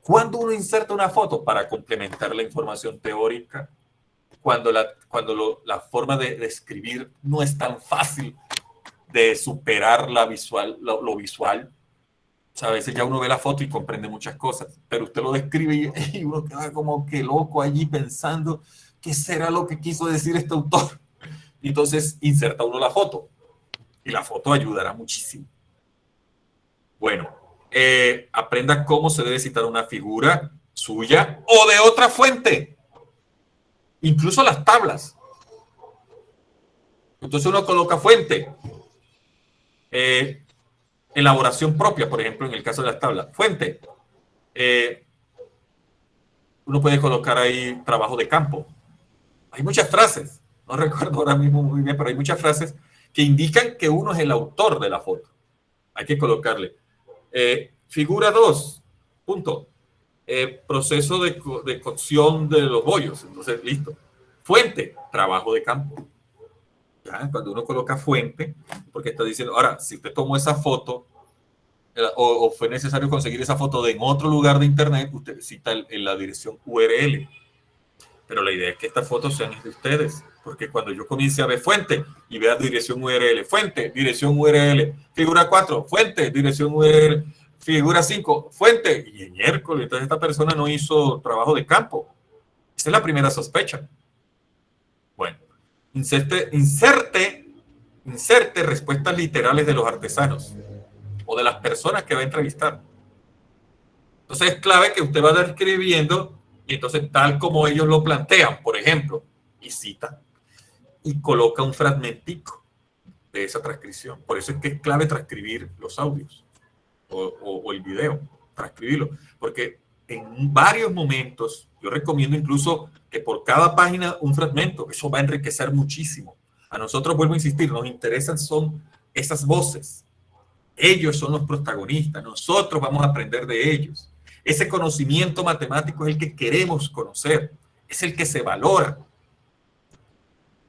¿Cuándo uno inserta una foto? Para complementar la información teórica. Cuando la forma de escribir no es tan fácil de superar lo visual. O sea, a veces ya uno ve la foto y comprende muchas cosas, pero usted lo describe y uno queda como que loco allí pensando qué será lo que quiso decir este autor. Entonces inserta uno la foto y la foto ayudará muchísimo. Bueno, aprenda cómo se debe citar una figura suya o de otra fuente, incluso las tablas. Entonces uno coloca fuente, elaboración propia, por ejemplo, en el caso de las tablas, fuente. Uno puede colocar ahí trabajo de campo. Hay muchas frases, no recuerdo ahora mismo muy bien, pero hay muchas frases que indican que uno es el autor de la foto. Hay que colocarle. Figura 2, punto. Proceso de cocción de los bollos. Entonces, listo. Fuente, trabajo de campo. ¿Ya? Cuando uno coloca fuente, porque está diciendo, ahora, si usted tomó esa foto o fue necesario conseguir esa foto en otro lugar de internet, usted cita en la dirección URL. Pero la idea es que estas fotos sean de ustedes, porque cuando yo comience a ver fuente y vea dirección URL, fuente, dirección URL, figura 4, fuente, dirección URL, figura 5, fuente, y en miércoles, entonces esta persona no hizo trabajo de campo. Esa es la primera sospecha. Bueno, inserte respuestas literales de los artesanos o de las personas que va a entrevistar. Entonces es clave que usted va describiendo y entonces tal como ellos lo plantean, por ejemplo, y cita y coloca un fragmentico de esa transcripción. Por eso es que es clave transcribir los audios o el video, transcribirlo, porque en varios momentos yo recomiendo incluso que por cada página un fragmento, eso va a enriquecer muchísimo. A nosotros, vuelvo a insistir, nos interesan son esas voces. Ellos son los protagonistas, nosotros vamos a aprender de ellos. Ese conocimiento matemático es el que queremos conocer, es el que se valora.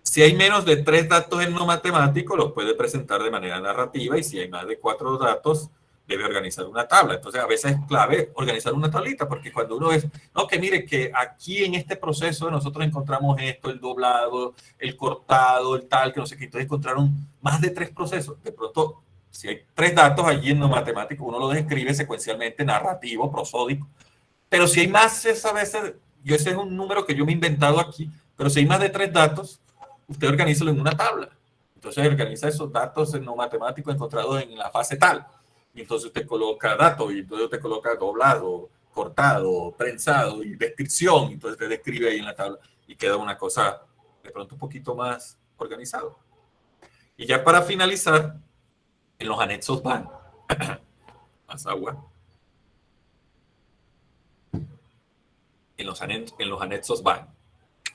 Si hay menos de 3 datos en no matemático, los puede presentar de manera narrativa, y si hay más de 4 datos, debe organizar una tabla. Entonces, a veces es clave organizar una tablita, porque cuando uno es, no, que mire que aquí en este proceso nosotros encontramos esto, el doblado, el cortado, el tal, que no sé qué, entonces encontraron más de 3 procesos. De pronto, si hay 3 datos allí en lo matemático, uno lo describe secuencialmente, narrativo, prosódico. Pero si hay más, a veces, ese es un número que yo me he inventado aquí, pero si hay más de 3 datos, usted organízalo en una tabla. Entonces organiza esos datos en lo matemático encontrados en la fase tal. Y entonces usted coloca datos, y entonces usted coloca doblado, cortado, prensado y descripción. Entonces usted describe ahí en la tabla y queda una cosa de pronto un poquito más organizado. Y ya para finalizar, en los anexos van más agua. En los anexos van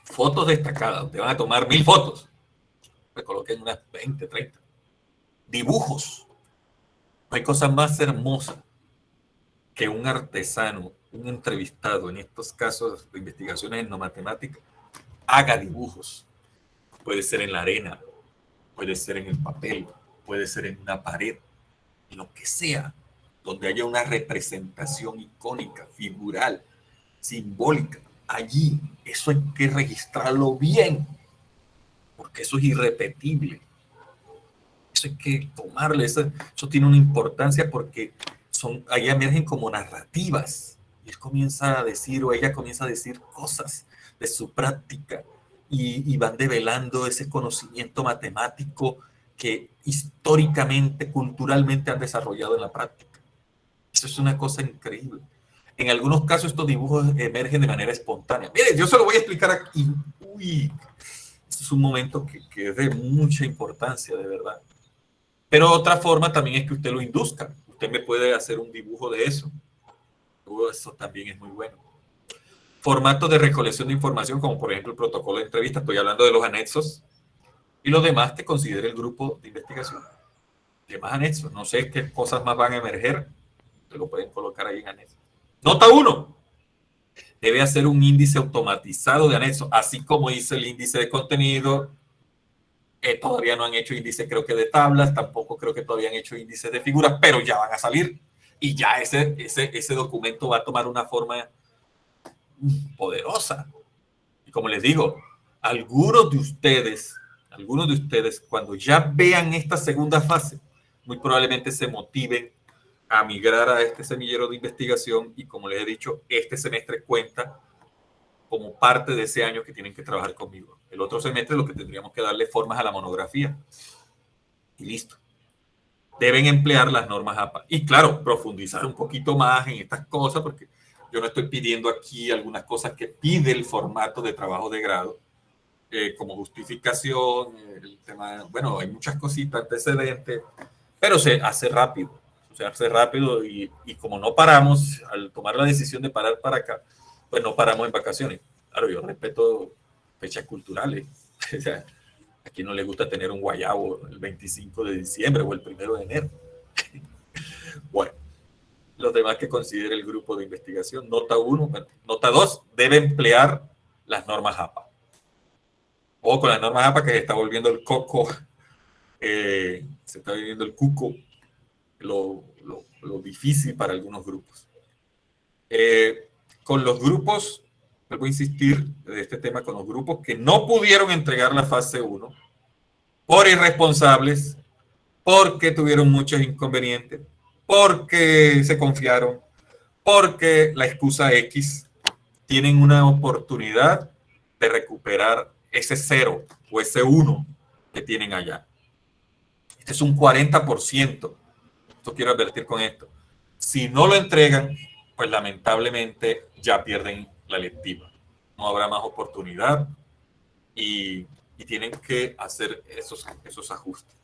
fotos destacadas. Te van a tomar 1000 fotos. Me coloquen unas 20, 30. Dibujos. No hay cosa más hermosa que un artesano, un entrevistado, en estos casos de investigaciones en no matemática, haga dibujos. Puede ser en la arena, puede ser en el papel, puede ser en una pared, en lo que sea, donde haya una representación icónica, figural, simbólica. Allí, eso hay que registrarlo bien, porque eso es irrepetible. Eso hay que tomarle, eso tiene una importancia porque ahí emergen como narrativas. Y él comienza a decir, o ella comienza a decir cosas de su práctica y van develando ese conocimiento matemático que históricamente, culturalmente han desarrollado en la práctica. Eso es una cosa increíble. En algunos casos estos dibujos emergen de manera espontánea. Mire, yo se lo voy a explicar aquí. Uy, este es un momento que es de mucha importancia, de verdad. Pero otra forma también es que usted lo induzca. Usted me puede hacer un dibujo de eso. Eso también es muy bueno. Formatos de recolección de información, como por ejemplo el protocolo de entrevista. Estoy hablando de los anexos. Y lo demás que considere el grupo de investigación. Demás anexos. No sé qué cosas más van a emerger. Ustedes lo pueden colocar ahí en anexos. Nota 1. Debe hacer un índice automatizado de anexos, así como hice el índice de contenido Todavía no han hecho índice, creo que de tablas, tampoco creo que todavía han hecho índices de figuras, pero ya van a salir y ya ese documento va a tomar una forma poderosa. Y como les digo, algunos de ustedes, cuando ya vean esta segunda fase, muy probablemente se motiven a migrar a este semillero de investigación y, como les he dicho, este semestre cuenta como parte de ese año que tienen que trabajar conmigo. El otro semestre lo que tendríamos que darle formas a la monografía. Y listo. Deben emplear las normas APA. Y claro, profundizar un poquito más en estas cosas, porque yo no estoy pidiendo aquí algunas cosas que pide el formato de trabajo de grado, como justificación, el tema, bueno, hay muchas cositas, antecedentes, pero se hace rápido. Se hace rápido y como no paramos, al tomar la decisión de parar para acá, pues no paramos en vacaciones. Claro, yo respeto fechas culturales. O sea, a quien no le gusta tener un guayabo el 25 de diciembre o el 1 de enero. Bueno, los demás que considere el grupo de investigación. Nota 1, nota 2, debe emplear las normas APA. O con las normas APA que se está volviendo el coco, se está volviendo el cuco, lo difícil para algunos grupos. Con los grupos, vuelvo a insistir de este tema, con los grupos que no pudieron entregar la fase 1 por irresponsables, porque tuvieron muchos inconvenientes, porque se confiaron, porque la excusa X, tienen una oportunidad de recuperar ese 0 o ese 1 que tienen allá. Este es un 40%. Esto quiero advertir con esto. Si no lo entregan, pues lamentablemente ya pierden la electiva. No habrá más oportunidad y tienen que hacer esos ajustes.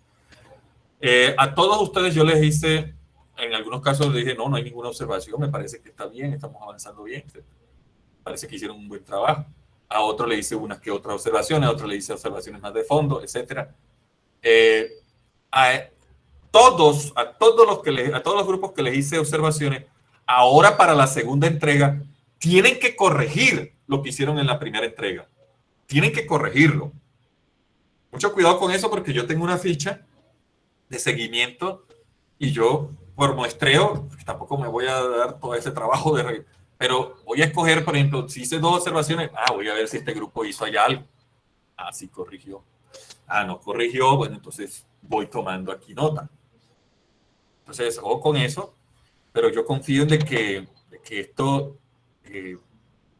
A todos ustedes yo les hice, en algunos casos les dije, no hay ninguna observación, me parece que está bien, estamos avanzando bien, etc. Parece que hicieron un buen trabajo. A otros le hice unas que otras observaciones, a otros le hice observaciones más de fondo, etc. A todos los grupos que les hice observaciones, ahora para la segunda entrega, tienen que corregir lo que hicieron en la primera entrega. Tienen que corregirlo. Mucho cuidado con eso porque yo tengo una ficha de seguimiento y yo, por muestreo, tampoco me voy a dar todo ese trabajo pero voy a escoger, por ejemplo, si hice 2 observaciones, voy a ver si este grupo hizo allá algo. Sí corrigió. No corrigió, bueno, entonces voy tomando aquí nota. Entonces, ojo con eso, pero yo confío en que esto,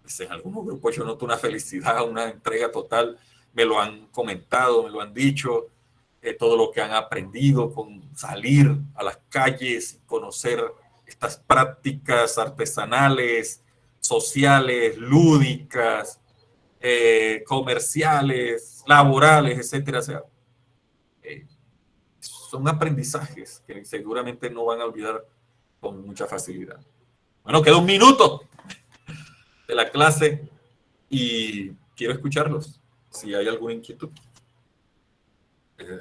pues en algunos grupos yo noto una felicidad, una entrega total, me lo han comentado, me lo han dicho, todo lo que han aprendido con salir a las calles, conocer estas prácticas artesanales, sociales, lúdicas, comerciales, laborales, etcétera. O sea, son aprendizajes que seguramente no van a olvidar con mucha facilidad. Bueno, queda 1 minuto de la clase y quiero escucharlos. Si hay alguna inquietud.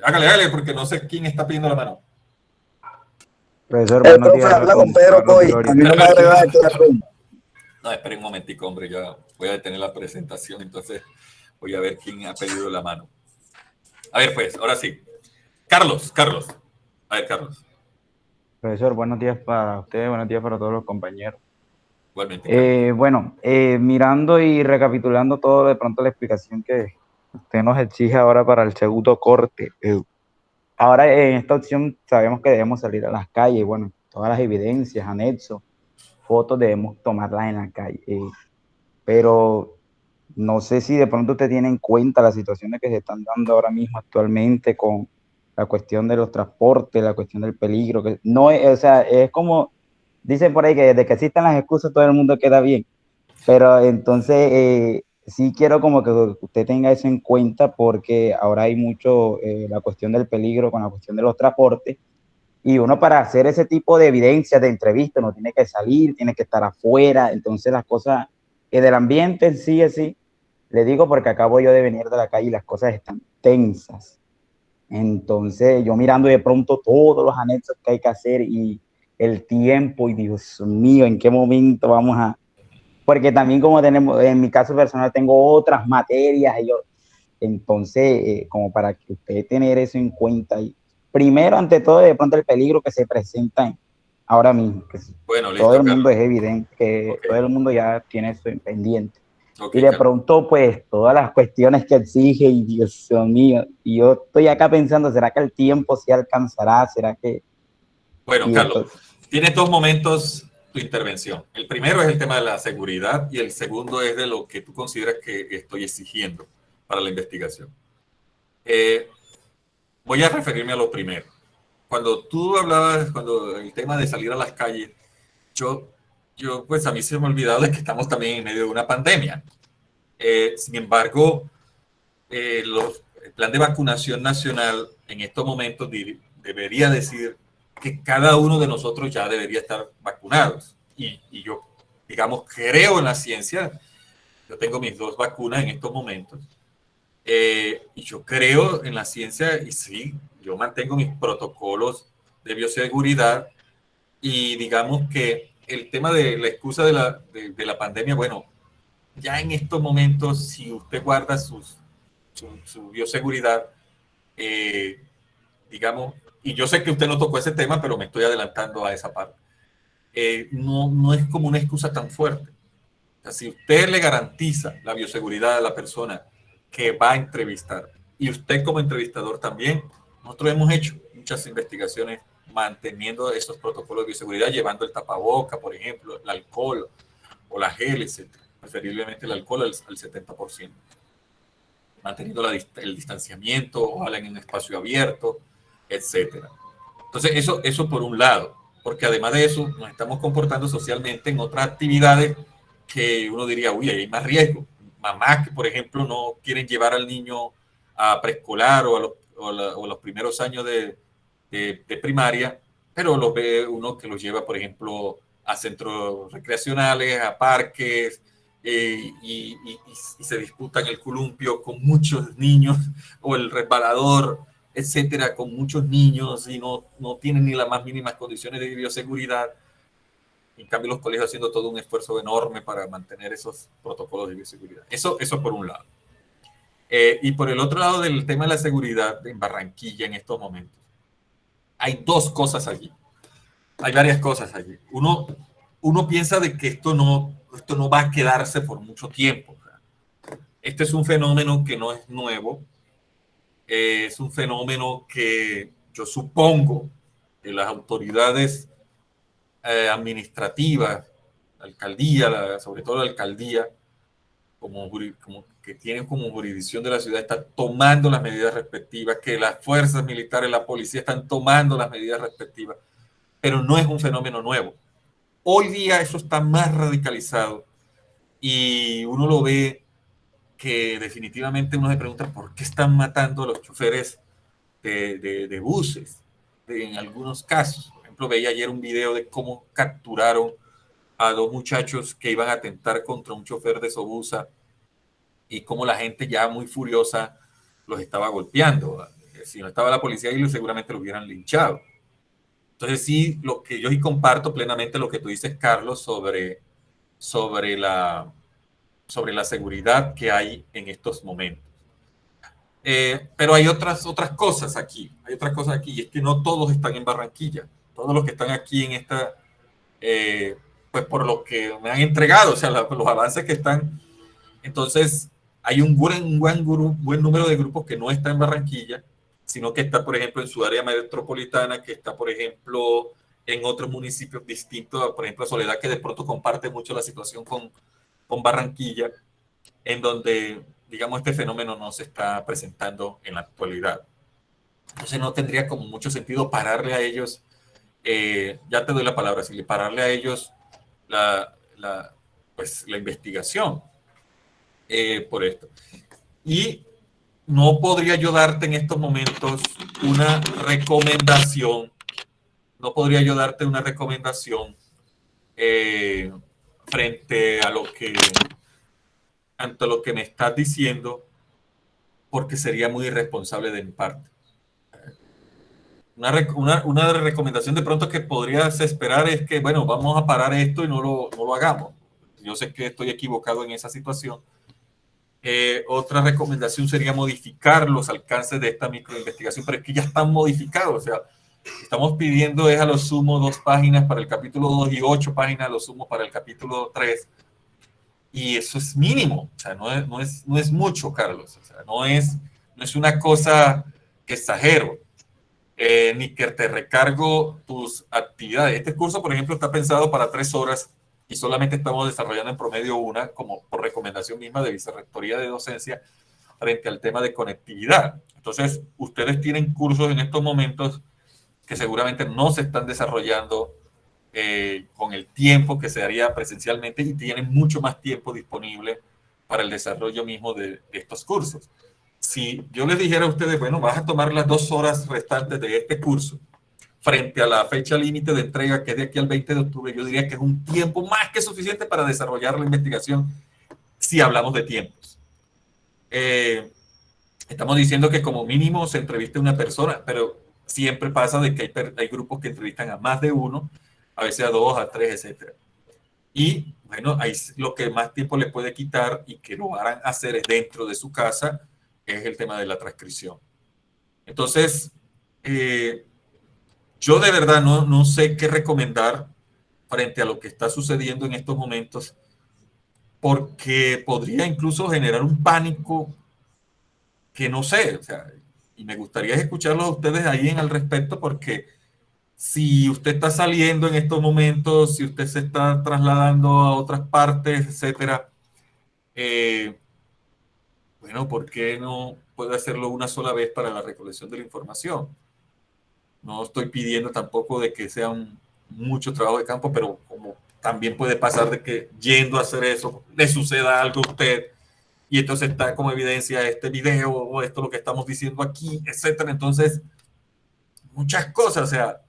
Hágale, porque no sé quién está pidiendo la mano. Profesor, El buenos profe días. habla con Pedro Coy. A mí no me agrada el classroom. No, esperen un momentico, hombre. Ya voy a detener la presentación, entonces voy a ver quién ha pedido la mano. A ver, pues, ahora sí. Carlos. A ver, Carlos. Profesor, buenos días para usted, buenos días para todos los compañeros. Igualmente. Mirando y recapitulando todo de pronto la explicación que usted nos exige ahora para el segundo corte. Ahora en esta opción sabemos que debemos salir a las calles, bueno, todas las evidencias, anexos, fotos debemos tomarlas en la calle. Pero no sé si de pronto usted tiene en cuenta las situaciones que se están dando ahora mismo actualmente con la cuestión de los transportes, la cuestión del peligro, que no es, o sea, es como, dicen por ahí que desde que existan las excusas todo el mundo queda bien, pero entonces sí quiero como que usted tenga eso en cuenta porque ahora hay mucho la cuestión del peligro con la cuestión de los transportes y uno para hacer ese tipo de evidencias de entrevista no tiene que salir, tiene que estar afuera, entonces las cosas del ambiente en sí, así, le digo porque acabo yo de venir de la calle y las cosas están tensas. Entonces yo mirando de pronto todos los anexos que hay que hacer y el tiempo y Dios mío, ¿en qué momento vamos a...? Porque también como tenemos, en mi caso personal tengo otras materias y yo Entonces, como para que usted tener eso en cuenta, y primero, ante todo, de pronto el peligro que se presenta ahora mismo, que Bueno, todo listo, el mundo Carlos. es evidente, que Ok, todo el mundo ya tiene eso en pendiente. ok, Y de Carlos. pronto, pues, todas las cuestiones que exige, y Dios mío, y yo estoy acá pensando, ¿será que el tiempo sí alcanzará? ¿Será que...? Bueno, Y Carlos, esto, tienes dos momentos tu intervención. El primero es el tema de la seguridad y el segundo es de lo que tú consideras que estoy exigiendo para la investigación. Eh, Voy a referirme a lo primero. Cuando tú hablabas, cuando el tema de salir a las calles, yo, pues a mí se me ha olvidado de que estamos también en medio de una pandemia. Sin embargo, el plan de vacunación nacional en estos momentos debería decir que cada uno de nosotros ya debería estar vacunados. Y yo, digamos, creo en la ciencia. Yo tengo mis 2 vacunas en estos momentos. Y yo creo en la ciencia y sí, yo mantengo mis protocolos de bioseguridad y digamos que el tema de la excusa de la pandemia, bueno, ya en estos momentos, si usted guarda su bioseguridad, eh, digamos, y yo sé que usted no tocó ese tema, pero me estoy adelantando a esa parte, no es como una excusa tan fuerte. O sea, si usted le garantiza la bioseguridad a la persona que va a entrevistar y usted como entrevistador también, nosotros hemos hecho muchas investigaciones manteniendo esos protocolos de bioseguridad, llevando el tapaboca, por ejemplo, el alcohol o la gel, etc. Preferiblemente el alcohol al 70%, manteniendo el distanciamiento, ojalá en un espacio abierto, etcétera. Entonces, eso por un lado, porque además de eso, nos estamos comportando socialmente en otras actividades que uno diría, uy, ahí hay más riesgo. Mamás que, por ejemplo, no quieren llevar al niño a preescolar o a los primeros años de primaria, pero los ve uno que los lleva, por ejemplo, a centros recreacionales, a parques, y se disputan el columpio con muchos niños o el resbalador, etcétera, con muchos niños y no tienen ni las más mínimas condiciones de bioseguridad. En cambio, los colegios haciendo todo un esfuerzo enorme para mantener esos protocolos de bioseguridad. Eso por un lado. Y por el otro lado del tema de la seguridad en Barranquilla en estos momentos, hay 2 cosas allí. Hay varias cosas allí. Uno piensa de que esto no va a quedarse por mucho tiempo. Este es un fenómeno que no es nuevo. Es un fenómeno que yo supongo que las autoridades administrativas, la alcaldía, sobre todo la alcaldía, como que tienen como jurisdicción de la ciudad, está tomando las medidas respectivas, que las fuerzas militares, la policía están tomando las medidas respectivas, pero no es un fenómeno nuevo. Hoy día eso está más radicalizado y uno lo ve que definitivamente uno se pregunta por qué están matando a los choferes de buses, en algunos casos. Por ejemplo, veía ayer un video de cómo capturaron a 2 muchachos que iban a atentar contra un chofer de Sobusa y cómo la gente ya muy furiosa los estaba golpeando. Si no estaba la policía ahí, seguramente lo hubieran linchado. Entonces sí, lo que yo sí comparto plenamente lo que tú dices, Carlos, sobre la seguridad que hay en estos momentos. Pero hay otras cosas aquí. Hay otras cosas aquí, y es que no todos están en Barranquilla. Todos los que están aquí en esta, pues por lo que me han entregado, o sea, los avances que están. Entonces, hay un buen número de grupos que no está en Barranquilla, sino que está, por ejemplo, en su área metropolitana, que está, por ejemplo, en otros municipios distintos, por ejemplo, Soledad, que de pronto comparte mucho la situación con Barranquilla, en donde, digamos, este fenómeno no se está presentando en la actualidad. Entonces no tendría como mucho sentido pararle a ellos, ya te doy la palabra, si pararle a ellos pues, la investigación por esto. Y no podría yo darte en estos momentos una recomendación, no podría yo darte una recomendación frente a lo que me estás diciendo, porque sería muy irresponsable de mi parte. Una recomendación de pronto que podrías esperar es que, bueno, vamos a parar esto y no lo hagamos. Yo sé que estoy equivocado en esa situación, Otra recomendación sería modificar los alcances de esta microinvestigación, pero es que ya están modificados. O sea, estamos pidiendo es a lo sumo 2 páginas para el capítulo 2 y 8 páginas a lo sumo para el capítulo 3. Y eso es mínimo. O sea, no es mucho, Carlos. O sea, no es una cosa que exagero. Ni que te recargo tus actividades. Este curso, por ejemplo, está pensado para 3 horas y solamente estamos desarrollando en promedio una, como por recomendación misma de Vicerrectoría de Docencia, frente al tema de conectividad. Entonces, ustedes tienen cursos en estos momentos que seguramente no se están desarrollando con el tiempo que se haría presencialmente y tienen mucho más tiempo disponible para el desarrollo mismo de estos cursos. Si yo les dijera a ustedes, bueno, vas a tomar las 2 horas restantes de este curso frente a la fecha límite de entrega, que es de aquí al 20 de octubre, yo diría que es un tiempo más que suficiente para desarrollar la investigación si hablamos de tiempos. Estamos diciendo que como mínimo se entreviste a una persona, pero siempre pasa de que hay grupos que entrevistan a más de uno, a veces a 2, a 3, etc. Y bueno, ahí lo que más tiempo le puede quitar y que lo harán hacer es dentro de su casa, es el tema de la transcripción. Entonces, yo de verdad no sé qué recomendar frente a lo que está sucediendo en estos momentos, porque podría incluso generar un pánico que no sé, o sea, y me gustaría escucharlos a ustedes ahí al respecto, porque si usted está saliendo en estos momentos, si usted se está trasladando a otras partes, etcétera, bueno, ¿por qué no puede hacerlo una sola vez para la recolección de la información? No estoy pidiendo tampoco de que sea mucho trabajo de campo, pero como también puede pasar de que yendo a hacer eso le suceda algo a usted y entonces está como evidencia este video o esto lo que estamos diciendo aquí, etcétera. Entonces, muchas cosas, o sea,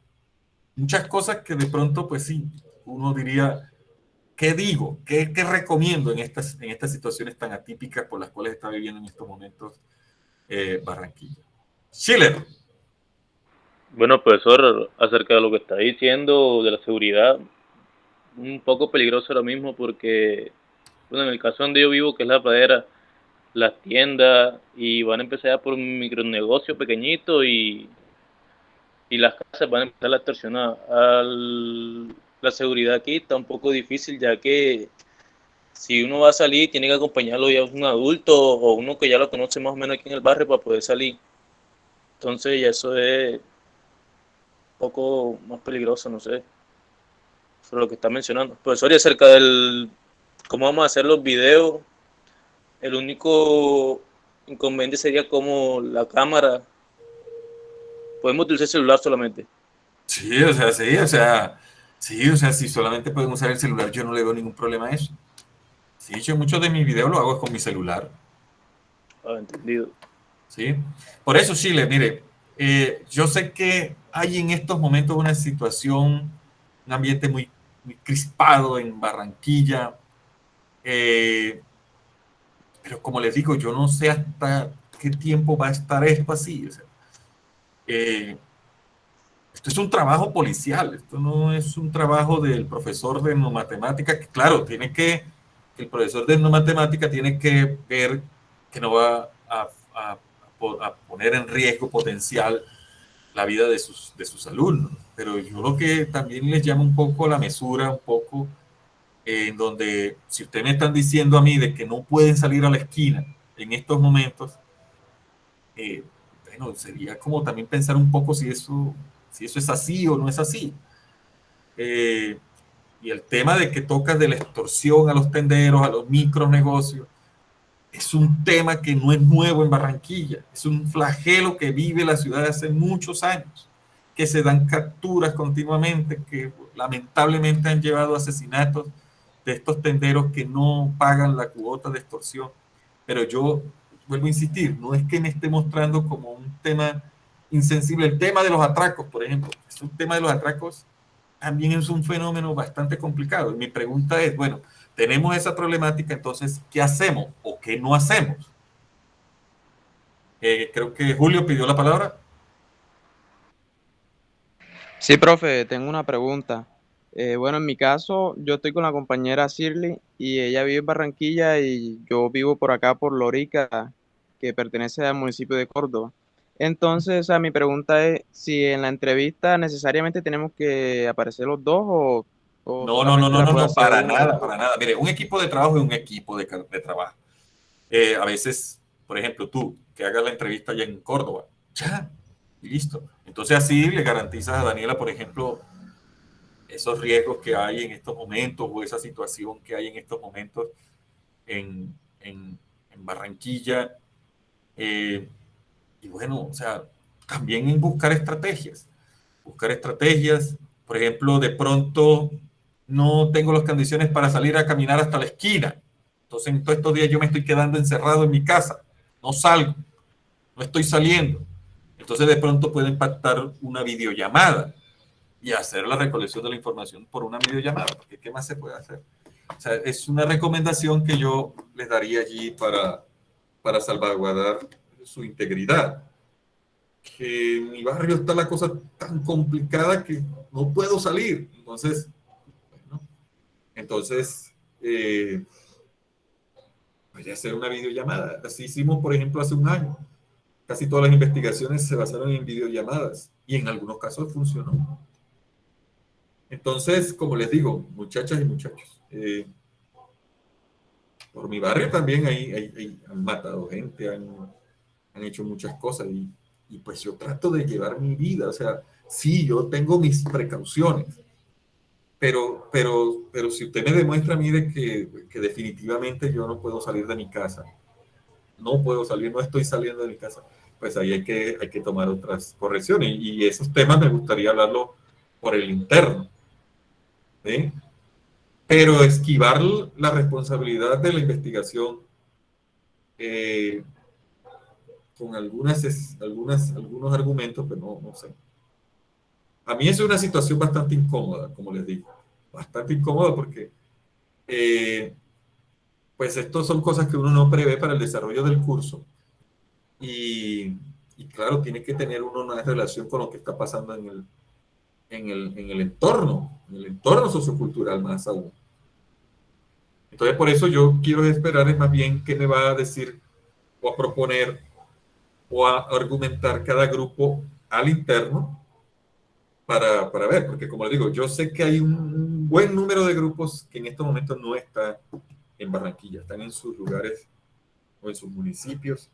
muchas cosas que de pronto, pues sí, uno diría, ¿qué digo? ¿Qué recomiendo en estas situaciones tan atípicas por las cuales está viviendo en estos momentos Barranquilla? Schiller. Bueno, profesor, acerca de lo que está diciendo de la seguridad, un poco peligroso ahora mismo porque, bueno, en el caso donde yo vivo, que es La Pradera, las tiendas y van a empezar ya por un micronegocio pequeñito y las casas van a empezar a extorsionar. La seguridad aquí está un poco difícil, ya que si uno va a salir tiene que acompañarlo ya un adulto o uno que ya lo conoce más o menos aquí en el barrio para poder salir. Entonces ya eso es un poco más peligroso, no sé, sobre lo que está mencionando. Profesor, y acerca del cómo vamos a hacer los videos, el único inconveniente sería como la cámara. Podemos utilizar el celular solamente. Sí, si solamente pueden usar el celular, yo no le veo ningún problema a eso. Sí, yo muchos de mis videos lo hago con mi celular. Entendido. Sí, por eso, Chile, mire, yo sé que hay en estos momentos una situación, un ambiente muy, muy crispado en Barranquilla, pero como les digo, yo no sé hasta qué tiempo va a estar esto así. O sea, esto es un trabajo policial, esto no es un trabajo del profesor de etnomatemática, que claro, el profesor de etnomatemática tiene que ver que no va a poner en riesgo potencial la vida de sus alumnos. Pero yo lo que también les llamo un poco la mesura, un poco en donde si ustedes me están diciendo a mí de que no pueden salir a la esquina en estos momentos, bueno, sería como también pensar un poco si eso es así o no es así. Y el tema de que tocas de la extorsión a los tenderos, a los micronegocios, es un tema que no es nuevo en Barranquilla, es un flagelo que vive la ciudad hace muchos años, que se dan capturas continuamente, que lamentablemente han llevado a asesinatos de estos tenderos que no pagan la cuota de extorsión. Pero yo vuelvo a insistir, no es que me esté mostrando como un tema insensible. El tema de los atracos, por ejemplo, el tema de los atracos también es un fenómeno bastante complicado. Y mi pregunta es, bueno, tenemos esa problemática, entonces, ¿qué hacemos o qué no hacemos? Creo que Julio pidió la palabra. Sí, profe, tengo una pregunta. Bueno, en mi caso, yo estoy con la compañera Shirley y ella vive en Barranquilla y yo vivo por acá, por Lorica, que pertenece al municipio de Córdoba. Entonces, o sea, mi pregunta es si en la entrevista necesariamente tenemos que aparecer los dos o No, no, no, solamente no, la no, puede no, hacer para uno de nada, los para dos. nada. Mire, un equipo de trabajo es un equipo de trabajo. A veces, por ejemplo, tú, que hagas la entrevista allá en Córdoba, ya, y listo. Entonces así le garantizas a Daniela, por ejemplo, esos riesgos que hay en estos momentos o esa situación que hay en estos momentos en, en Barranquilla. Eh, y bueno, o sea, también en buscar estrategias. Por ejemplo, de pronto no tengo las condiciones para salir a caminar hasta la esquina. Entonces, en todos estos días yo me estoy quedando encerrado en mi casa. No salgo, no estoy saliendo. Entonces, de pronto puede impactar una videollamada y hacer la recolección de la información por una videollamada, porque ¿qué más se puede hacer? O sea, es una recomendación que yo les daría allí para salvaguardar su integridad. Que en mi barrio está la cosa tan complicada que no puedo salir. Entonces, bueno, entonces voy a hacer una videollamada. Así hicimos, por ejemplo, hace un año. Casi todas las investigaciones se basaron en videollamadas y en algunos casos funcionó. Entonces, como les digo, muchachas y muchachos, por mi barrio también han matado gente, han hecho muchas cosas y pues yo trato de llevar mi vida. O sea, sí, yo tengo mis precauciones, pero si usted me demuestra a mí de que definitivamente yo no puedo salir de mi casa, no puedo salir, no estoy saliendo de mi casa, pues ahí hay que tomar otras correcciones. Y esos temas me gustaría hablarlo por el interno, ¿sí? Pero esquivar la responsabilidad de la investigación eh, con algunos argumentos, pues no sé. A mí es una situación bastante incómoda, como les digo. Bastante incómoda porque, pues, estos son cosas que uno no prevé para el desarrollo del curso. Y claro, tiene que tener uno una relación con lo que está pasando en el entorno sociocultural más aún. Entonces, por eso yo quiero esperar es más bien qué me va a decir o a proponer o a argumentar cada grupo al interno para ver, porque como les digo, yo sé que hay un buen número de grupos que en estos momentos no están en Barranquilla, están en sus lugares o en sus municipios,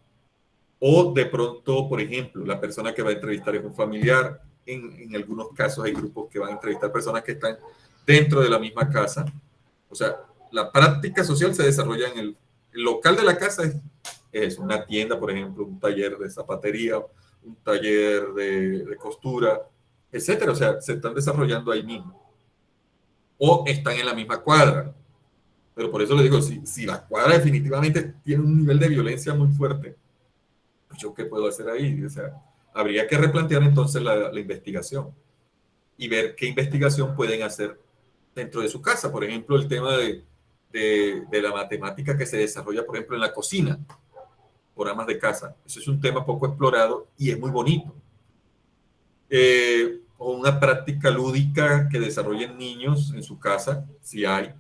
o de pronto, por ejemplo, la persona que va a entrevistar es un familiar, en algunos casos hay grupos que van a entrevistar personas que están dentro de la misma casa, o sea, la práctica social se desarrolla en el local de la casa, es una tienda, por ejemplo, un taller de zapatería, un taller de costura, etcétera. O sea, se están desarrollando ahí mismo. O están en la misma cuadra. Pero por eso les digo, si la cuadra definitivamente tiene un nivel de violencia muy fuerte, pues yo qué puedo hacer ahí. O sea, habría que replantear entonces la investigación y ver qué investigación pueden hacer dentro de su casa. Por ejemplo, el tema de la matemática que se desarrolla, por ejemplo, en la cocina, por amas de casa. Eso es un tema poco explorado y es muy bonito. O una práctica lúdica que desarrollen niños en su casa, si hay,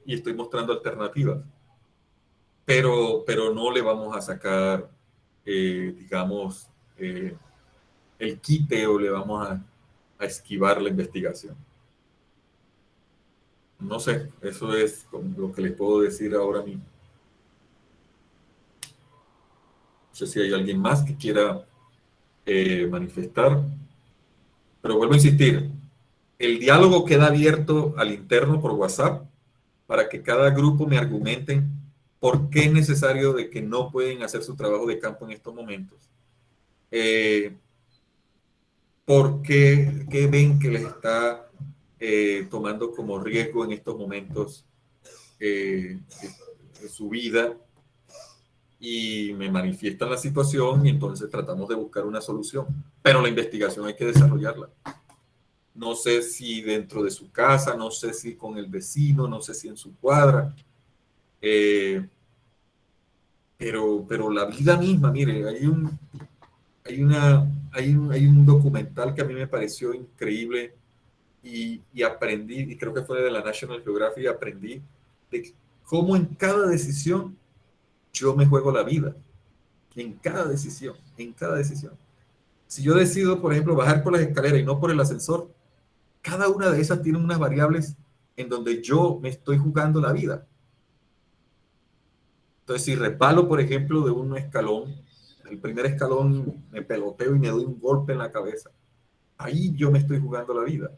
y estoy mostrando alternativas. Pero no le vamos a sacar, digamos, el quite o le vamos a esquivar la investigación. No sé, eso es lo que les puedo decir ahora mismo. No sé si hay alguien más que quiera manifestar, pero vuelvo a insistir, el diálogo queda abierto al interno por WhatsApp para que cada grupo me argumenten por qué es necesario de que no pueden hacer su trabajo de campo en estos momentos. ¿Por qué ven que les está tomando como riesgo en estos momentos de su vida? Y me manifiestan la situación y entonces tratamos de buscar una solución. Pero la investigación hay que desarrollarla. No sé si dentro de su casa, no sé si con el vecino, no sé si en su cuadra. Pero la vida misma, mire, hay un documental que a mí me pareció increíble y aprendí, y creo que fue de la National Geographic, aprendí de cómo en cada decisión yo me juego la vida. En cada decisión, en cada decisión. Si yo decido, por ejemplo, bajar por las escaleras y no por el ascensor, cada una de esas tiene unas variables en donde yo me estoy jugando la vida. Entonces, si resbalo, por ejemplo, de un escalón, el primer escalón me peloteo y me doy un golpe en la cabeza, ahí yo me estoy jugando la vida.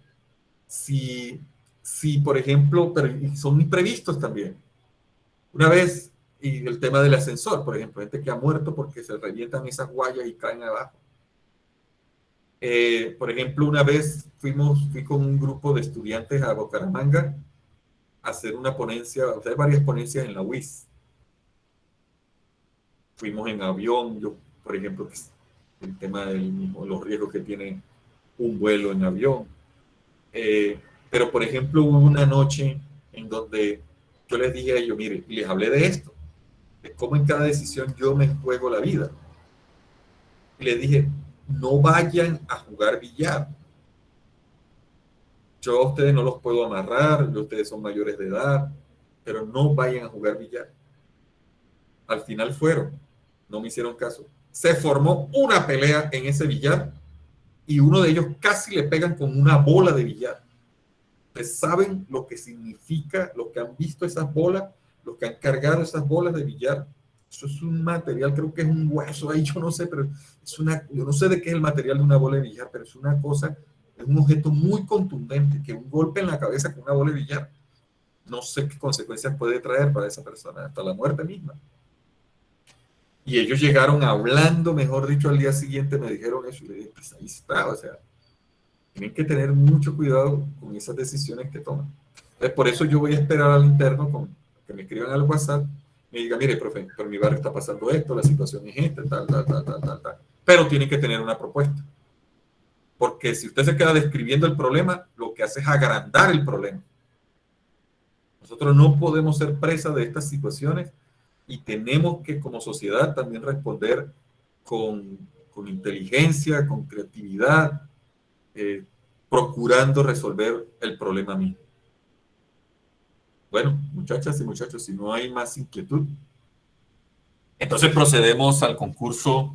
Si por ejemplo, pero son imprevistos también. Una vez, y el tema del ascensor, por ejemplo, gente que ha muerto porque se revientan esas guayas y caen abajo. Por ejemplo, una vez fui con un grupo de estudiantes a Bucaramanga a hacer una ponencia, a hacer varias ponencias en la UIS. Fuimos en avión, yo, por ejemplo, el tema los riesgos que tiene un vuelo en avión. Pero, por ejemplo, hubo una noche en donde yo les dije a ellos, mire, y les hablé de esto, de cómo en cada decisión yo me juego la vida. Y les dije, no vayan a jugar billar. Yo a ustedes no los puedo amarrar, ustedes son mayores de edad, pero no vayan a jugar billar. Al final fueron, no me hicieron caso. Se formó una pelea en ese billar y uno de ellos casi le pegan con una bola de billar. Ustedes saben lo que significa, lo que han visto esas bolas, los que han cargado esas bolas de billar. Eso es un material, creo que es un hueso ahí, yo no sé, pero yo no sé de qué es el material de una bola de billar, pero es una cosa, es un objeto muy contundente, que un golpe en la cabeza con una bola de billar, no sé qué consecuencias puede traer para esa persona, hasta la muerte misma. Y ellos llegaron hablando, mejor dicho, al día siguiente me dijeron eso, y le dije, pues ahí está, o sea, tienen que tener mucho cuidado con esas decisiones que toman. Entonces, por eso yo voy a esperar al interno que me escriban al WhatsApp, me diga, mire, profe, por mi barrio está pasando esto, la situación es esta, tal. Pero tienen que tener una propuesta. Porque si usted se queda describiendo el problema, lo que hace es agrandar el problema. Nosotros no podemos ser presa de estas situaciones y tenemos que, como sociedad, también responder con inteligencia, con creatividad, procurando resolver el problema mismo. Bueno, muchachas y muchachos, si no hay más inquietud, entonces procedemos al concurso.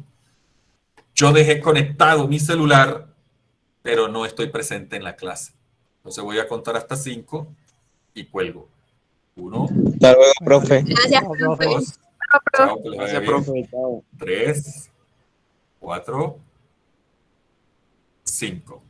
Yo dejé conectado mi celular, pero no estoy presente en la clase. Entonces voy a contar hasta 5 y cuelgo. 1. Hasta luego, profe. Gracias, profe. 2. Chao, que les vaya Gracias, bien. profe. Chao. 3, 4, 5.